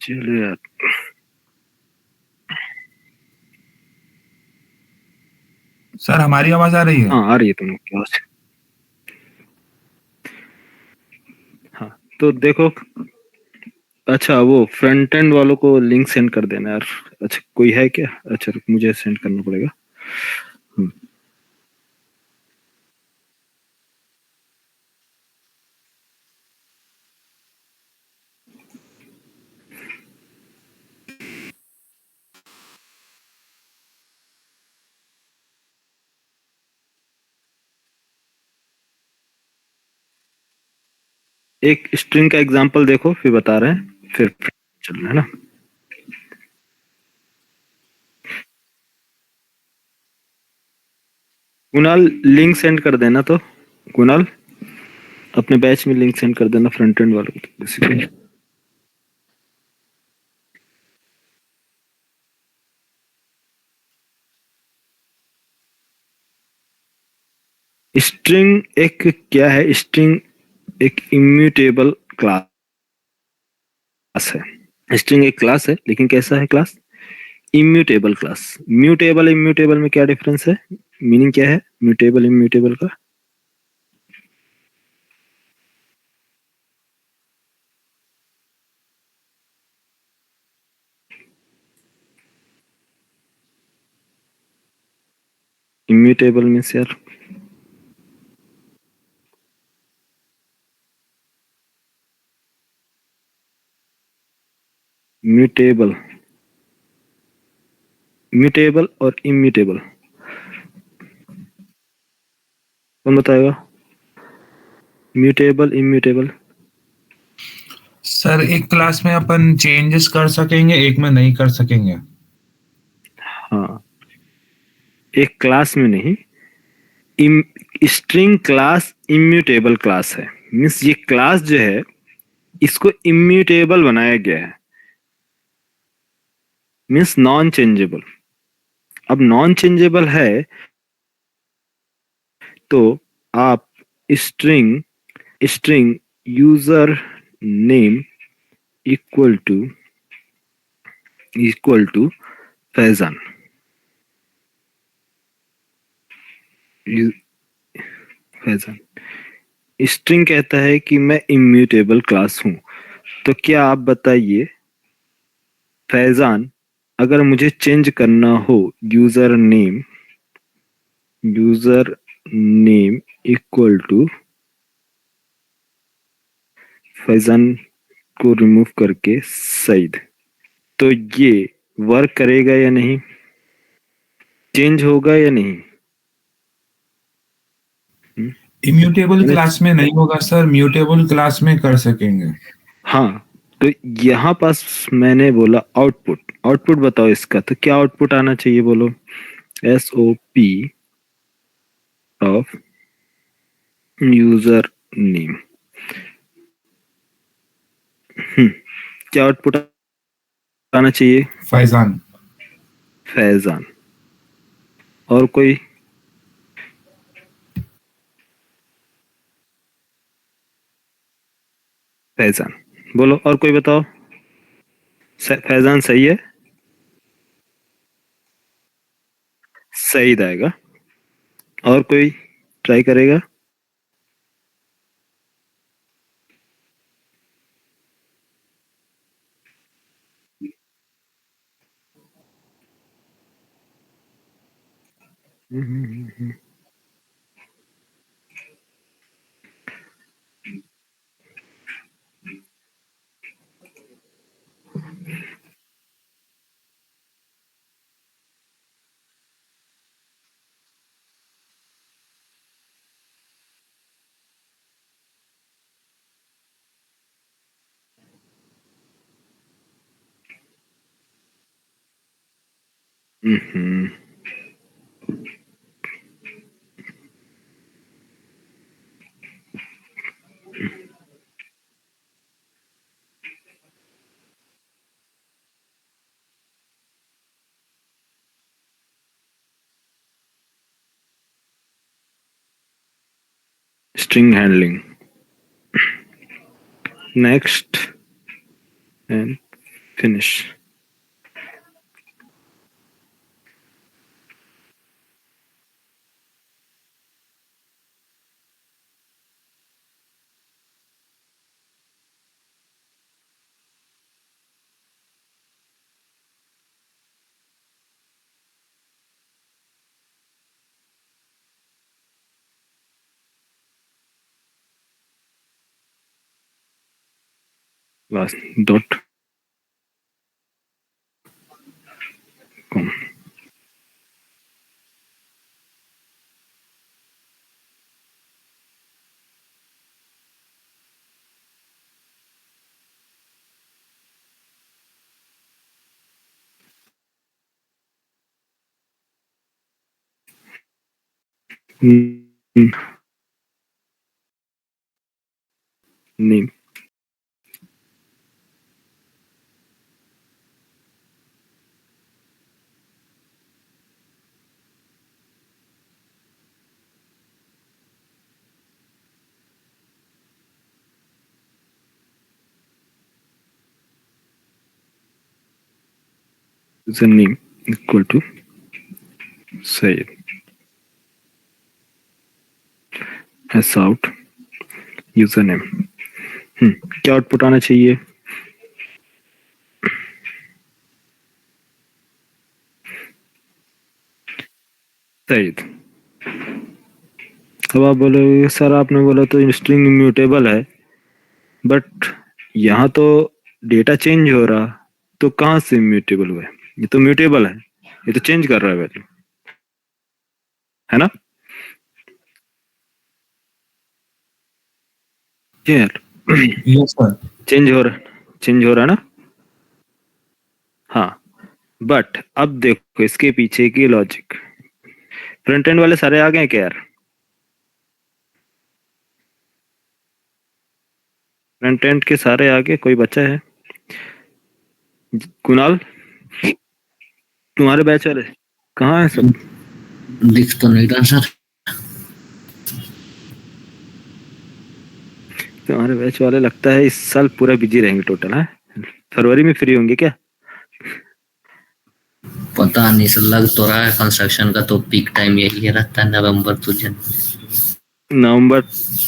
चलिए यार। सर हमारी आवाज आ रही है? हाँ, आ रही है तुम लोग की आवाज। हाँ, तो देखो। अच्छा, वो फ्रंट एंड वालों को लिंक सेंड कर देना यार। अच्छा, कोई है क्या? अच्छा, रुक, मुझे सेंड करना पड़ेगा। हम्म। एक स्ट्रिंग का एग्जांपल देखो, फिर बता रहे हैं, फिर चलना है ना। कुणाल, लिंक सेंड कर देना तो। कुणाल, अपने बैच में लिंक सेंड कर देना फ्रंट एंड वालों को बेसिकली। स्ट्रिंग एक क्या है? स्ट्रिंग एक इम्यूटेबल क्लास है। स्ट्रिंग एक क्लास है, लेकिन कैसा है class? Immutable class. Mutable immutable में क्या डिफरेंस है? मीनिंग क्या है म्यूटेबल इम्यूटेबल का? इम्यूटेबल मीन्स यार, म्यूटेबल, म्यूटेबल और इम्यूटेबल कौन बताएगा? Mutable immutable. सर एक क्लास में अपन चेंजेस कर सकेंगे, एक में नहीं कर सकेंगे। हाँ, एक क्लास में नहीं। स्ट्रिंग क्लास इम्यूटेबल क्लास है। मीन्स ये क्लास जो है, इसको इम्यूटेबल बनाया गया है। Means non changeable. अब नॉन चेंजेबल है तो आप string string user name equal to Faizan. Faizan string कहता है कि मैं इम्यूटेबल क्लास हूं। तो क्या आप बताइए, फैजान अगर मुझे चेंज करना हो user name equal to Faizan को रिमूव करके सईद, तो ये वर्क करेगा या नहीं? चेंज होगा या नहीं? हम्म? इम्यूटेबल मैंने क्लास में नहीं होगा सर, म्यूटेबल क्लास में कर सकेंगे। हाँ, तो यहाँ पास मैंने बोला आउटपुट। आउटपुट बताओ इसका, तो क्या आउटपुट आना चाहिए बोलो? SOP of user name. क्या आउटपुट आना चाहिए? फैजान। फैजान। और कोई? फैजान। बोलो, और कोई बताओ। फैजान सही है। सईद आएगा। और कोई ट्राई करेगा? हम्म। string handling. Next and finish. Last dot com. Name. Username equal to Syed. S out username. क्या आउटपुट आना चाहिए? सईद। अब आप बोलोगे सर आपने बोला तो स्ट्रिंग इम्यूटेबल है, बट यहाँ तो डेटा चेंज हो रहा, तो कहाँ से इम्यूटेबल हुआ है? ये तो म्यूटेबल है, ये तो चेंज कर रहा है वैल्यू, है ना? Yes sir. चेंज हो रहा है ना? हाँ, बट अब देखो इसके पीछे की लॉजिक। फ्रंट एंड वाले सारे आ गए क्या यार? फ्रंट एंड के सारे आगे, कोई बचा है? कुणाल, तुम्हारे बैच वाले कहाँ है सब? दिख तो नहीं रहा सर। तुम्हारे बैच वाले लगता है इस साल पूरा बिजी रहेंगे टोटल, है? फरवरी में फ्री होंगे क्या? पता नहीं सर, लग तो रहा है कंस्ट्रक्शन का तो पीक टाइम यही रहता है, नवंबर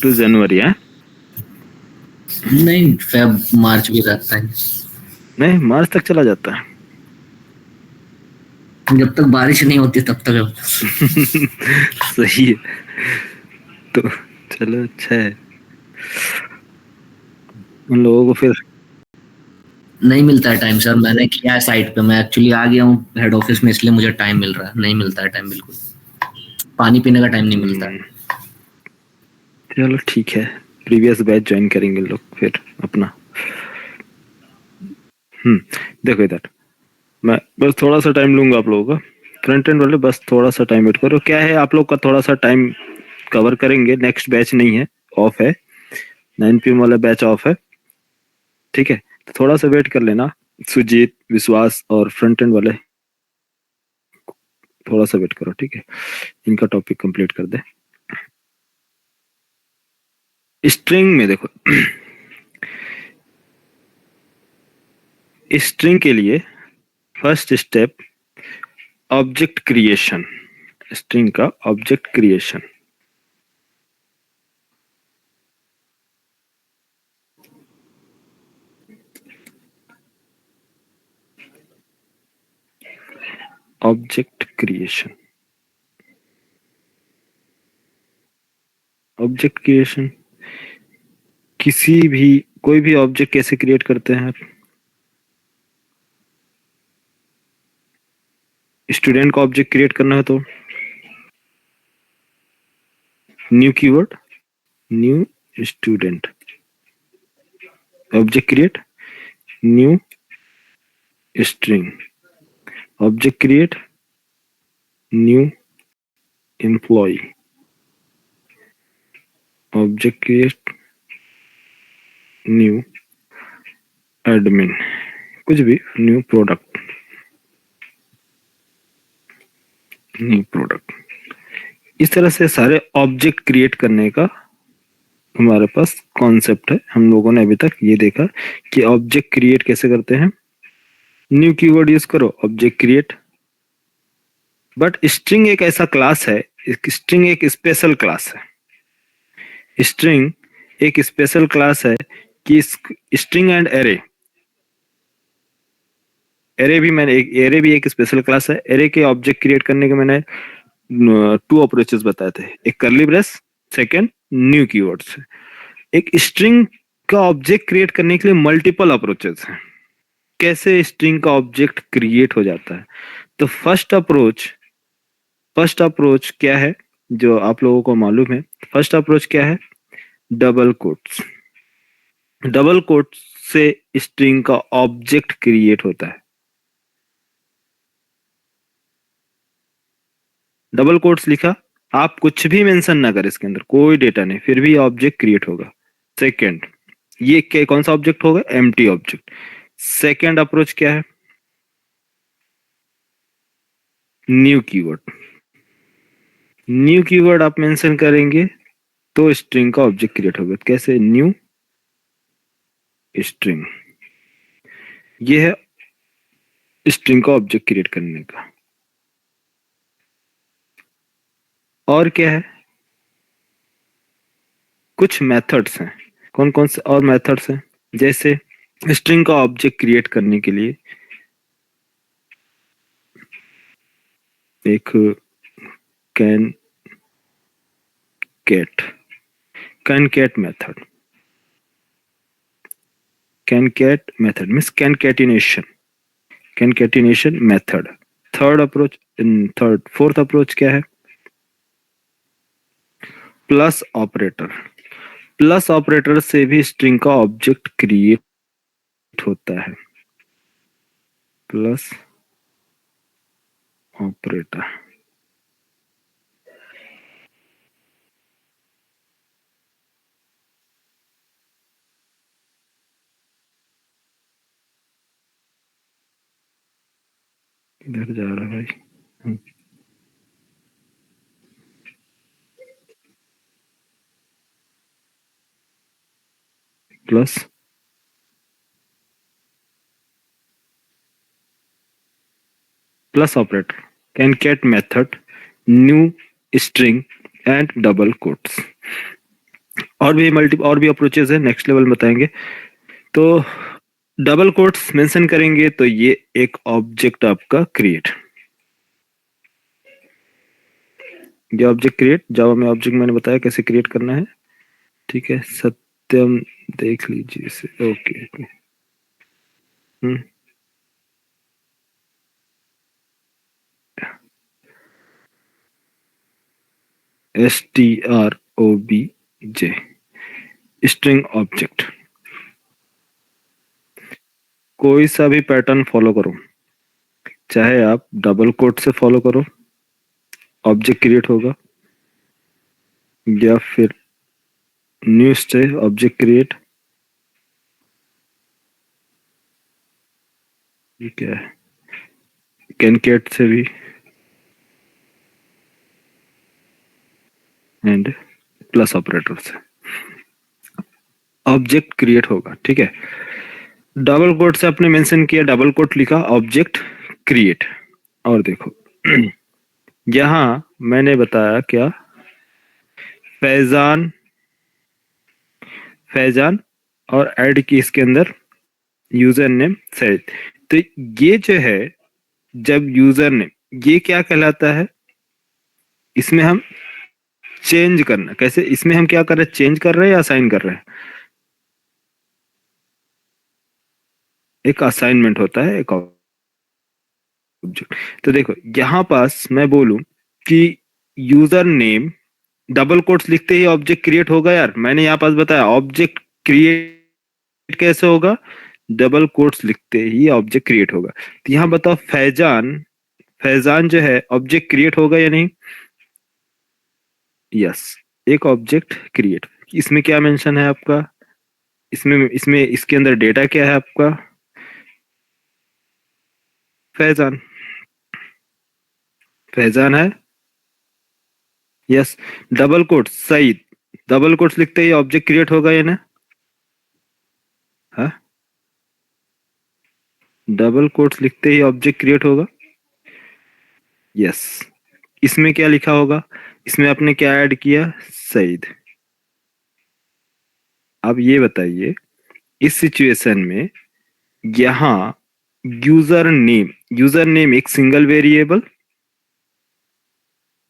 टू जनवरी है? नहीं, फेब मार्च भी रहता है। नहीं, मार्च तक चला जाता है। जब तक बारिश नहीं होती तब तक। सही है, तो चलो अच्छा है। उन लोगों को फिर नहीं मिलता है टाइम सर, मैंने किया है साइट पे, मैं एक्चुअली आ गया हूँ हेड ऑफिस में, इसलिए मुझे टाइम मिल रहा है। नहीं मिलता है टाइम, बिल्कुल पानी पीने का टाइम नहीं मिलता है। चलो ठीक है, प्रीवियस बैच ज्वाइन करेंगे लोग फिर अपना। देखो इधर मैं बस थोड़ा सा टाइम लूंगा आप लोगों का। फ्रंट एंड वाले बस थोड़ा सा टाइम वेट करो। क्या है, आप लोग का थोड़ा सा टाइम कवर करेंगे। नेक्स्ट बैच नहीं है, ऑफ है, 9 PM वाला बैच ऑफ है, ठीक है? तो थोड़ा सा वेट कर लेना। सुजीत, विश्वास और फ्रंट एंड वाले थोड़ा सा वेट करो, ठीक है? इनका टॉपिक कंप्लीट कर दे। स्ट्रिंग में देखो, स्ट्रिंग के लिए first step object creation. String का object creation. Object creation, object creation किसी भी कोई भी ऑब्जेक्ट कैसे क्रिएट करते हैं? स्टूडेंट का ऑब्जेक्ट क्रिएट करना है तो new keyword, new student, object create new string, object create new employ, object create new admin, कुछ भी, न्यू प्रोडक्ट, न्यू प्रोडक्ट। इस तरह से सारे ऑब्जेक्ट क्रिएट करने का हमारे पास कॉन्सेप्ट है। हम लोगों ने अभी तक ये देखा कि ऑब्जेक्ट क्रिएट कैसे करते हैं। न्यू कीवर्ड यूज करो, ऑब्जेक्ट क्रिएट। बट स्ट्रिंग एक ऐसा क्लास है, स्ट्रिंग एक स्पेशल क्लास है। स्ट्रिंग एक स्पेशल क्लास है कि स्ट्रिंग एंड एरे, एरे भी एक स्पेशल क्लास है। एरे के ऑब्जेक्ट क्रिएट करने के मैंने 2 अप्रोचेस बताए थे, एक curly brace, second new keywords. एक स्ट्रिंग का ऑब्जेक्ट क्रिएट करने के लिए मल्टीपल अप्रोचेस हैं। कैसे स्ट्रिंग का ऑब्जेक्ट क्रिएट हो जाता है? तो फर्स्ट अप्रोच क्या है जो आप लोगों को मालूम है? फर्स्ट अप्रोच क्या है? Double quotes. डबल कोट्स से स्ट्रिंग का ऑब्जेक्ट क्रिएट होता है। डबल कोट्स लिखा, आप कुछ भी मेंशन ना करें, इसके अंदर कोई डेटा नहीं, फिर भी ऑब्जेक्ट क्रिएट होगा। सेकंड, ये कौन सा ऑब्जेक्ट होगा? Empty object. सेकंड अप्रोच क्या है? New keyword. न्यू कीवर्ड आप मेंशन करेंगे तो स्ट्रिंग का ऑब्जेक्ट क्रिएट होगा। कैसे? New string. ये है स्ट्रिंग का ऑब्जेक्ट क्रिएट करने का। और क्या है? कुछ मेथड्स हैं। कौन कौन से और मेथड्स हैं? जैसे स्ट्रिंग का ऑब्जेक्ट क्रिएट करने के लिए एक concat method. Concat method means concatenation method. Fourth approach क्या है? Plus operator. प्लस ऑपरेटर से भी स्ट्रिंग का ऑब्जेक्ट क्रिएट होता है। Plus operator. इधर जा रहा है भाई। Plus operator, concat method, new string and double quotes. और भी अप्रोचेस है, नेक्स्ट लेवल बताएंगे। तो डबल कोट्स मेंशन करेंगे तो ये एक ऑब्जेक्ट आपका क्रिएट। ये ऑब्जेक्ट क्रिएट, जावा में ऑब्जेक्ट मैंने बताया कैसे क्रिएट करना है। ठीक है, सत्यम देख लीजिए इसे। ओके। strobj string object. कोई सा भी पैटर्न फॉलो करो, चाहे आप डबल कोट से फॉलो करो, ऑब्जेक्ट क्रिएट होगा, या फिर न्यू स्ट्रिंग ऑब्जेक्ट क्रिएट। ये क्या है? कैनकेट से भी एंड प्लस ऑपरेटर से ऑब्जेक्ट क्रिएट होगा। ठीक है, डबल कोट से आपने मेंशन किया, डबल कोट लिखा, ऑब्जेक्ट क्रिएट। और देखो यहां मैंने बताया क्या? फैजान और ऐड की इसके अंदर यूजर नेम सैयद। तो ये जो है, जब यूजर नेम, ये क्या कहलाता है? इसमें हम चेंज करना, कैसे? इसमें हम क्या कर रहे हैं? चेंज कर रहे हैं या असाइन कर रहे हैं? एक असाइनमेंट होता है एक ऑब्जेक्ट। तो देखो यहां पास मैं बोलूं कि यूजर नेम, डबल कोट्स लिखते ही ऑब्जेक्ट क्रिएट होगा। यार मैंने यहाँ पास बताया ऑब्जेक्ट क्रिएट कैसे होगा? डबल कोट्स लिखते ही ऑब्जेक्ट क्रिएट होगा। तो यहाँ बताओ फैजान जो है ऑब्जेक्ट क्रिएट होगा या नहीं? यस, एक ऑब्जेक्ट क्रिएट। इसमें क्या मेंशन है आपका? इसमें इसमें इसके अंदर डेटा क्या है आपका? फैजान। फैजान है, yes. Double quote Saeed, double quotes लिखते ही ऑब्जेक्ट क्रिएट होगा या ना? हाँ, डबल कोट्स लिखते ही ऑब्जेक्ट क्रिएट होगा। यस। इसमें क्या लिखा होगा? इसमें आपने क्या ऐड किया? सईद। अब ये बताइए, इस सिचुएशन में यहां यूजर नेम एक सिंगल वेरिएबल,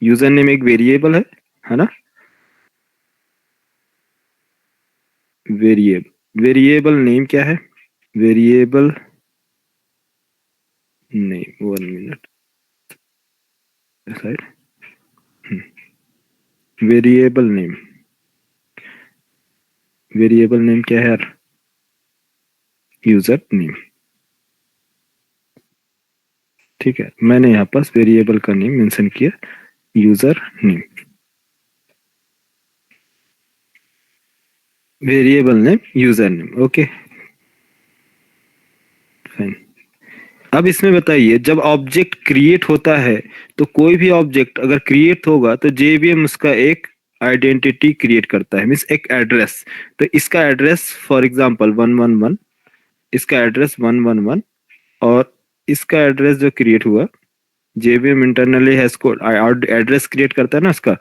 यूजर नेम एक वेरिएबल है ना? वेरिएबल नेम क्या है? Variable name, 1 minute, side. Variable name क्या है यार? User name. ठीक है, मैंने यहाँ पास वेरिएबल का नेम मेंशन किया, user name. Variable name user name, okay fine. अब इसमें बताइए, जब ऑब्जेक्ट क्रिएट होता है तो कोई भी ऑब्जेक्ट अगर क्रिएट होगा तो जेवीएम उसका एक आइडेंटिटी क्रिएट करता है, मीन्स एक एड्रेस। तो इसका एड्रेस फॉर एग्जांपल 111, इसका एड्रेस 111, और इसका एड्रेस जो क्रिएट हुआ, JVM internally has code address create करता है ना इसका।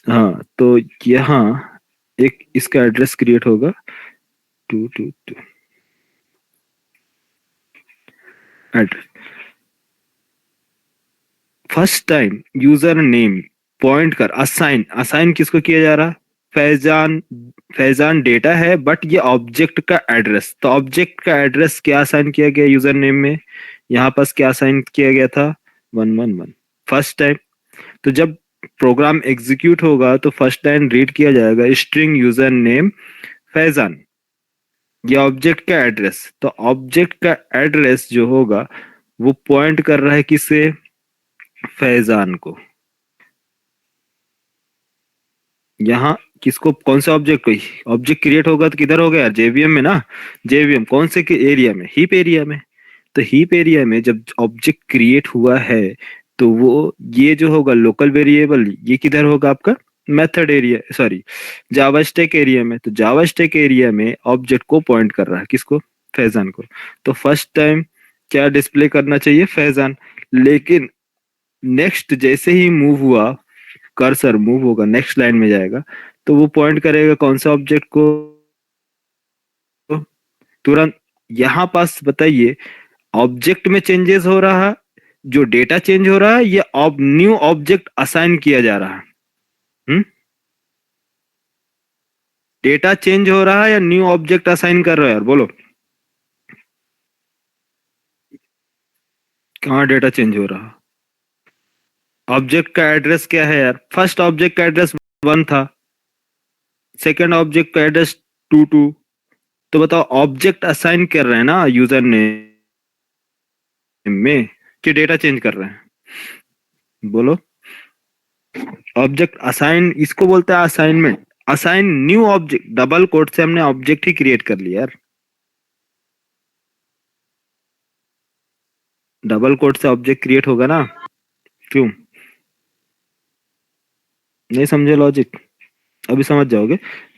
हाँ, तो यहाँ एक इसका एड्रेस क्रिएट होगा 222 address. First time user name point कर असाइन किसको किया जा रहा? फैजान डेटा है, बट ये ऑब्जेक्ट का एड्रेस, तो ऑब्जेक्ट का एड्रेस क्या असाइन किया गया यूजर नेम में? यहाँ पास क्या असाइन किया गया था? 111 फर्स्ट टाइम। तो जब प्रोग्राम एग्जीक्यूट होगा तो फर्स्ट टाइम रीड किया जाएगा स्ट्रिंग यूजर नेम फैजान, ये ऑब्जेक्ट का एड्रेस। तो ऑब्जेक्ट का एड्रेस जो होगा वो पॉइंट कर रहा है किसे? फैजान को। यहाँ किसको, कौन सा ऑब्जेक्ट को? ऑब्जेक्ट क्रिएट होगा तो किधर होगा यार? जेवीएम में ना। जेवीएम कौन से एरिया में? हीप एरिया में। तो हीप एरिया में जब ऑब्जेक्ट क्रिएट हुआ है तो वो ये जो होगा लोकल वेरिएबल, ये किधर होगा आपका? मेथड एरिया, सॉरी जावा स्टैक एरिया में। तो जावा स्टैक एरिया में ऑब्जेक्ट को पॉइंट कर रहा है किसको? फैजान को। तो फर्स्ट टाइम क्या डिस्प्ले करना चाहिए? फैजान। लेकिन नेक्स्ट जैसे ही मूव हुआ, कर्सर मूव होगा, नेक्स्ट लाइन में जाएगा, तो वो पॉइंट करेगा कौन सा ऑब्जेक्ट को? तुरंत। यहां पास बताइए, ऑब्जेक्ट में चेंजेस हो रहा है, जो डेटा चेंज हो रहा है, या न्यू ऑब्जेक्ट असाइन किया जा रहा है? डेटा चेंज हो रहा है या न्यू ऑब्जेक्ट असाइन कर रहा है यार? बोलो, कहाँ डेटा चेंज हो रहा? ऑब्जेक्ट का एड्रेस क्या है यार? फर्स्ट ऑब्जेक्ट का एड्रेस 1 था, सेकंड ऑब्जेक्ट का एड्रेस 22। तो बताओ, ऑब्जेक्ट असाइन कर रहे हैं ना यूजर नेम में, कि डेटा चेंज कर रहे हैं? बोलो। ऑब्जेक्ट असाइन इसको बोलते हैं assignment. Assign new object, double quote से हमने ऑब्जेक्ट ही क्रिएट कर लिया यार। डबल कोट से ऑब्जेक्ट क्रिएट होगा ना? क्यों नहीं समझे लॉजिक? अभी समझ जाओगे।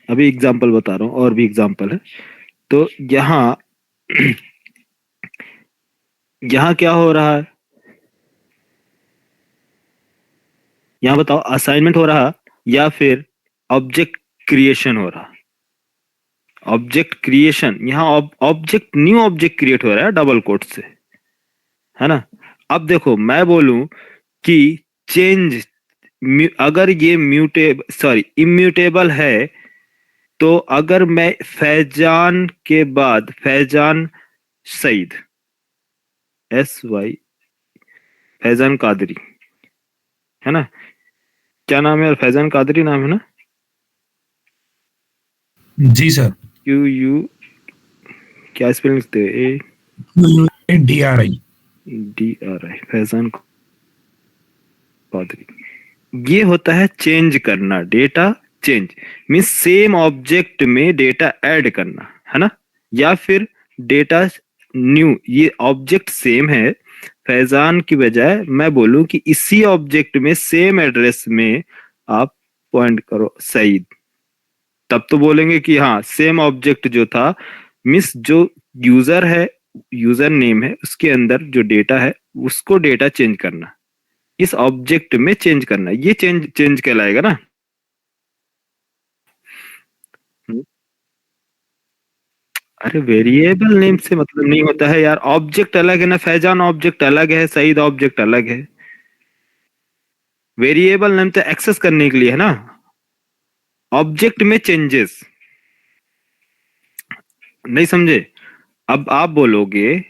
अभी एग्जांपल बता रहा हूँ, और भी एग्जांपल है। तो यहाँ यहाँ क्या हो रहा है? यहाँ बताओ, असाइनमेंट हो रहा या फिर ऑब्जेक्ट क्रिएशन हो रहा? Object creation. यहाँ ऑब्जेक्ट, न्यू ऑब्जेक्ट क्रिएट हो रहा है डबल कोट से, है ना? अब देखो, मैं बोलूं कि चेंज, अगर ये इम्यूटेबल है, तो अगर मैं फैजान के बाद फैजान सईद, SY, फैजान कादरी, है ना? क्या नाम है? फैजान कादरी नाम है ना? जी सर। QU क्या स्पेलिंग लिखते हैं? DRI। फैजान कादरी। ये होता है चेंज करना, data change means same object में डेटा ऐड करना, है ना? या फिर डेटा न्यू, ये ऑब्जेक्ट सेम है, फैजान की बजाय मैं बोलूं कि इसी ऑब्जेक्ट में सेम एड्रेस में आप पॉइंट करो सईद, तब तो बोलेंगे कि हाँ सेम ऑब्जेक्ट जो था, मिस जो यूजर है, यूजर नेम है, उसके अंदर जो डेटा है उसको डेटा चेंज करना, इस ऑब्जेक्ट में चेंज करना, ये चेंज चेंज कहलाएगा ना। अरे वेरिएबल नेम से मतलब नहीं होता है यार, ऑब्जेक्ट अलग है ना फैजान, ऑब्जेक्ट अलग है, सईद ऑब्जेक्ट अलग है। वेरिएबल नेम तो एक्सेस करने के लिए है ना, ऑब्जेक्ट में चेंजेस। नहीं समझे? अब आप बोलोगे,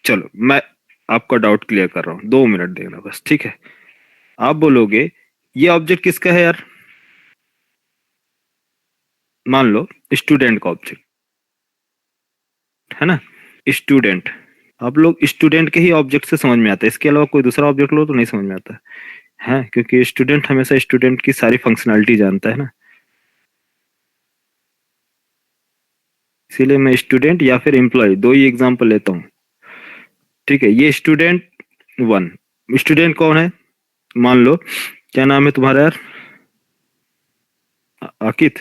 चलो मैं आपका डाउट क्लियर कर रहा हूं, 2 मिनट देना बस, ठीक है। आप बोलोगे ये ऑब्जेक्ट किसका है यार, मान लो स्टूडेंट का ऑब्जेक्ट है ना, स्टूडेंट। आप लोग स्टूडेंट के ही ऑब्जेक्ट से समझ में आता है, इसके अलावा कोई दूसरा ऑब्जेक्ट लो तो नहीं समझ में आता है, क्योंकि स्टूडेंट हमेशा स्टूडेंट की सारी फंक्शनैलिटी जानता है ना। इसीलिए मैं स्टूडेंट या फिर एम्प्लॉय, दो ही एग्जांपल लेता हूँ, ठीक है। ये स्टूडेंट 1, स्टूडेंट कौन है, मान लो क्या नाम है तुम्हारा यार, आकित,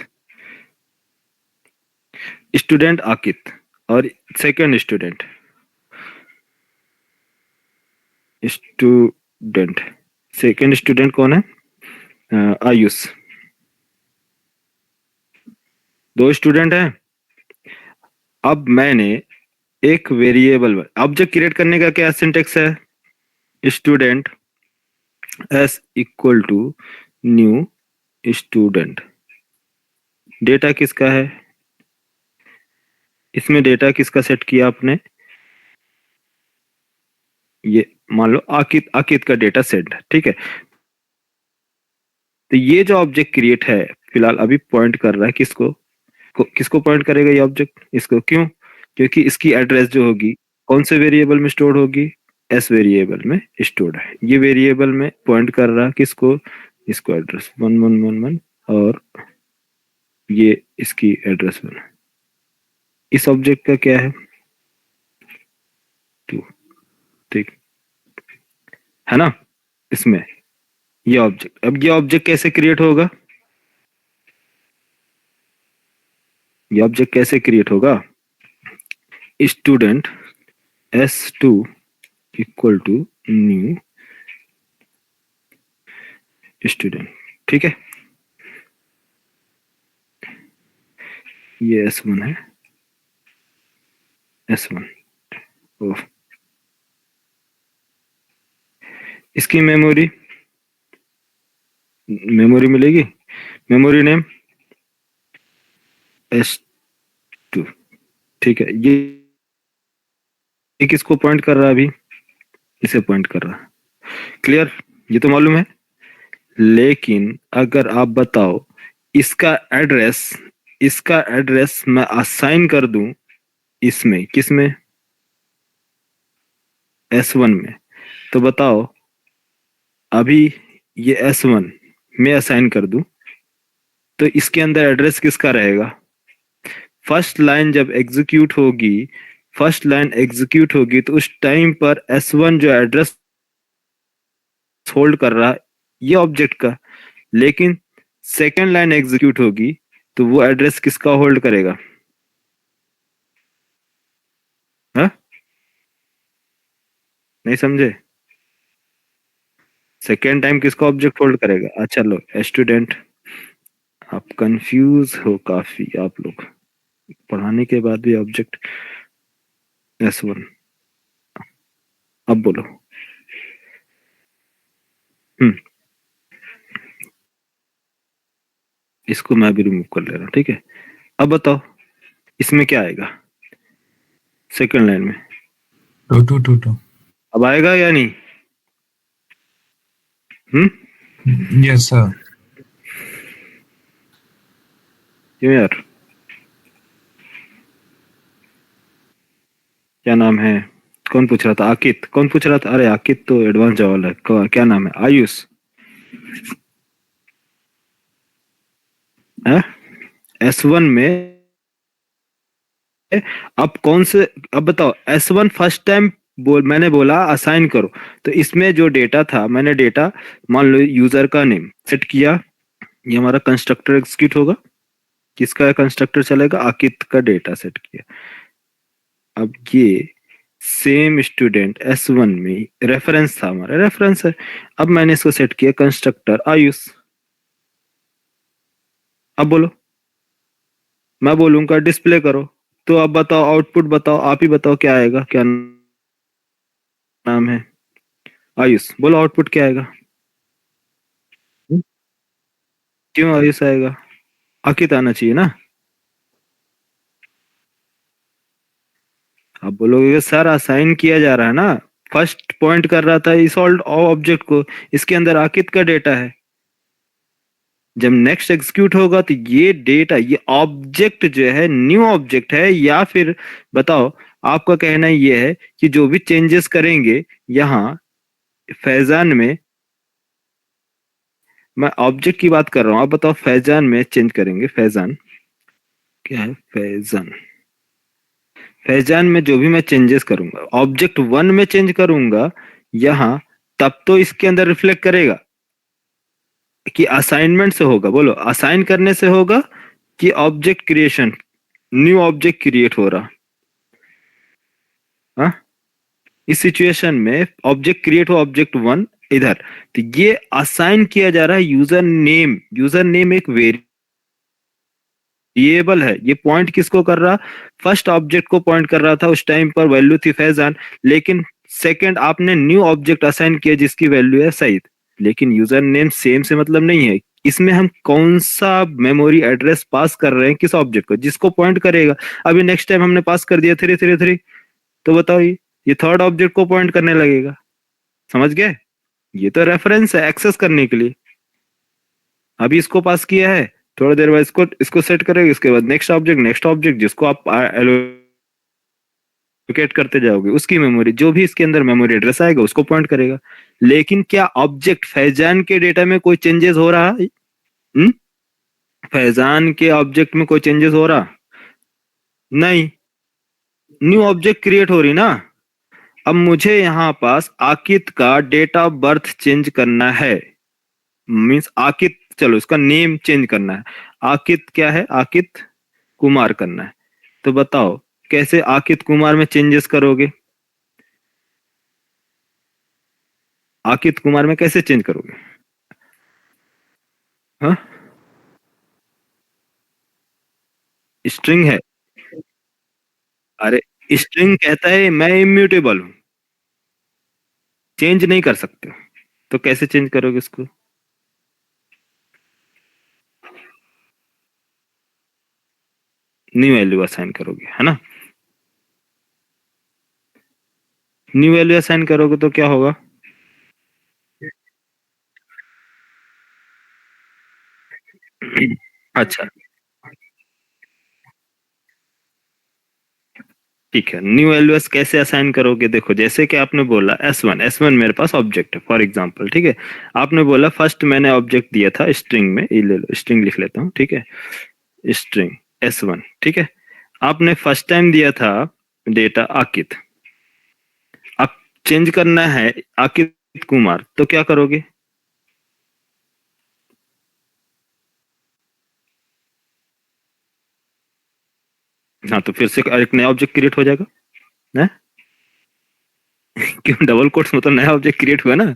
स्टूडेंट आकित। और सेकंड स्टूडेंट सेकंड स्टूडेंट कौन है, आयुष। दो स्टूडेंट हैं। अब मैंने एक वेरिएबल ऑब्जेक्ट क्रिएट करने का क्या सिंटेक्स है, student s equal to new student. Data किसका है, इसमें डेटा किसका सेट किया आपने, ये मान लो आकित का डेटा सेट है, ठीक है। तो ये जो ऑब्जेक्ट क्रिएट है फिलहाल अभी पॉइंट कर रहा है किसको, किसको पॉइंट करेगा ये ऑब्जेक्ट, इसको। क्यों? क्योंकि इसकी एड्रेस जो होगी कौन से वेरिएबल में स्टोर होगी, एस वेरिएबल में स्टोर्ड है। ये वेरिएबल में पॉइंट कर रहा है किसको, इसको एड्रेस 1111, और ये इसकी एड्रेस 1। इस ऑब्जेक्ट का क्या है 2, ठीक है ना। इसमें ये ऑब्जेक्ट, अब ये ऑब्जेक्ट कैसे क्रिएट होगा, ये ऑब्जेक्ट कैसे क्रिएट होगा, student s2 equal to new student, ठीक है। ये s1 है, s1 ओह, इसकी मेमोरी मिलेगी, मेमोरी नेम s2, ठीक है। ये किसको पॉइंट कर रहा है, अभी इसे पॉइंट कर रहा है, क्लियर, ये तो मालूम है। लेकिन अगर आप बताओ इसका एड्रेस मैं असाइन कर दूं इसमें, किसमें, s1 में, तो बताओ अभी ये s1 में असाइन कर दूं तो इसके अंदर एड्रेस किसका रहेगा, फर्स्ट लाइन जब एग्जीक्यूट होगी तो उस टाइम पर s1 जो एड्रेस होल्ड कर रहा है ये ऑब्जेक्ट का, लेकिन सेकेंड लाइन एग्जीक्यूट होगी तो वो एड्रेस किसका होल्ड करेगा, हाँ नहीं समझे, सेकेंड टाइम किसका ऑब्जेक्ट होल्ड करेगा। अच्छा लो स्टूडेंट, आप कंफ्यूज हो काफी, आप लोग पढ़ाने के बाद भी ऑब्जेक्ट s1, अब बोलो। इसको मैं भी रिमूव कर ले रहा हूं, ठीक है। अब बताओ इसमें क्या आएगा सेकंड लाइन में, 2222। अब आएगा या नहीं, यस सर। क्यों यार, क्या नाम है, कौन पूछ रहा था, आकित, कौन पूछ रहा था, अरे आकित तो एडवांस जवाल है, क्या नाम है, आयुष है, s1 में। अब कौन से, अब बताओ s1 फर्स्ट टाइम मैंने बोला असाइन करो, तो इसमें जो डेटा था, मैंने डेटा मान लो यूजर का नेम सेट किया, ये हमारा कंस्ट्रक्टर एग्जीक्यूट होगा, किसका कंस्ट्रक्टर चलेगा? आकित का डेटा सेट किया। अब ये सेम स्टूडेंट S1 में रेफरेंस था, हमारा रेफरेंस है। अब मैंने इसको सेट किया कंस्ट्रक्टर आयुष। अब बोलो, मैं बोलूंगा डिस्प्ले करो, तो अब बताओ आउटपुट बताओ, आप ही बताओ क्या आएगा, क्या नाम है? आयुष, बोलो आउटपुट क्या आएगा? क्यों आयुष आएगा? आकित आना चाहिए ना। आप बोलोगे सर असाइन किया जा रहा है ना, फर्स्ट पॉइंट कर रहा था इस ऑब्जेक्ट को, इसके अंदर आकित का डेटा है। जब नेक्स्ट एग्जीक्यूट होगा तो ये डेटा, ये ऑब्जेक्ट जो है न्यू ऑब्जेक्ट है, या फिर बताओ आपका कहना ये है कि जो भी चेंजेस करेंगे यहाँ फैजान में, मैं ऑब्जेक्ट की बात कर रहा हूं, आप बताओ फैजान में चेंज करेंगे, फैजान क्या है? फैजान, फैजान में जो भी मैं चेंजेस करूंगा ऑब्जेक्ट 1 में चेंज करूंगा यहां, तब तो इसके अंदर रिफ्लेक्ट करेगा कि असाइनमेंट से होगा। बोलो असाइन करने से होगा कि object creation, new object create हो रहा? हाँ, इस सिचुएशन में ऑब्जेक्ट क्रिएट हो ऑब्जेक्ट 1 इधर, तो ये असाइन किया जा रहा है यूजर नेम। यूजर नेम एक वेरिएबल है, ये पॉइंट किसको कर रहा? फर्स्ट ऑब्जेक्ट को पॉइंट कर रहा था, उस टाइम पर वैल्यू थी फैजान, लेकिन सेकंड आपने न्यू ऑब्जेक्ट असाइन किया जिसकी वैल्यू है सईद, लेकिन यूजर नेम सेम से मतलब नहीं है। इसमें हम कौन सा मेमोरी एड्रेस पास कर रहे हैं किस ऑब्जेक्ट को, जिसको पॉइंट करेगा। अभी नेक्स्ट टाइम हमने पास कर दिया 333, तो बताओ ये थर्ड ऑब्जेक्ट को पॉइंट करने लगेगा। समझ गए? ये तो रेफरेंस है एक्सेस करने के लिए। अभी इसको पास किया है, थोड़ा देर बाद इसको इसको सेट करेगा, इसके बाद नेक्स्ट ऑब्जेक्ट जिसको आप एलोकेट करते जाओगे उसकी मेमोरी, जो भी इसके अंदर मेमोरी एड्रेस आएगा उसको पॉइंट करेगा। लेकिन क्या ऑब्जेक्ट फैजान के डेटा में कोई चेंजेस हो रहा है? फैजान के ऑब्जेक्ट में कोई चेंजेस हो रहा? नहीं, न्यू ऑब्जेक्ट क्रिएट हो रही ना। अब मुझे यहाँ पास आकित का डेट ऑफ बर्थ चेंज करना है, मीन्स आकित, चलो इसका नेम चेंज करना है। आकित क्या है? आकित कुमार करना है। तो बताओ कैसे आकित कुमार में चेंजेस करोगे? आकित कुमार में कैसे चेंज करोगे? हाँ, स्ट्रिंग है। अरे स्ट्रिंग कहता है मैं इम्यूटेबल हूं, चेंज नहीं कर सकते, तो कैसे चेंज करोगे इसको? न्यू वैल्यू असाइन करोगे, है ना। न्यू वैल्यू असाइन करोगे तो क्या होगा? अच्छा ठीक है, न्यू वैल्यूज कैसे असाइन करोगे? देखो जैसे कि आपने बोला S1 मेरे पास ऑब्जेक्ट है फॉर एग्जांपल, ठीक है। आपने बोला फर्स्ट मैंने ऑब्जेक्ट दिया था स्ट्रिंग में, ये ले लो स्ट्रिंग लिख लेता हूँ, ठीक है। स्ट्रिंग S1, ठीक है। आपने फर्स्ट टाइम दिया था डेटा आकित, अब चेंज करना है आकित कुमार, तो क्या करोगे? हाँ, तो फिर से एक नया ऑब्जेक्ट क्रिएट हो जाएगा ना। क्यों डबल कोट्स मतलब नया ऑब्जेक्ट क्रिएट हुआ ना,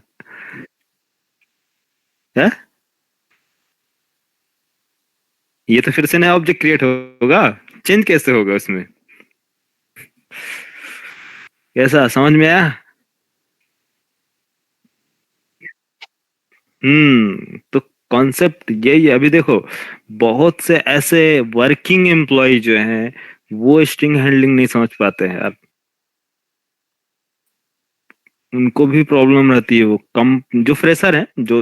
है? ये तो फिर से नया ऑब्जेक्ट क्रिएट होगा, चेंज कैसे होगा उसमें? कैसा समझ में आया? तो कॉन्सेप्ट यही है। अभी देखो बहुत से ऐसे वर्किंग एम्प्लॉय जो हैं वो स्ट्रिंग हैंडलिंग नहीं समझ पाते हैं यार, उनको भी प्रॉब्लम रहती है। वो कम जो फ्रेशर हैं, जो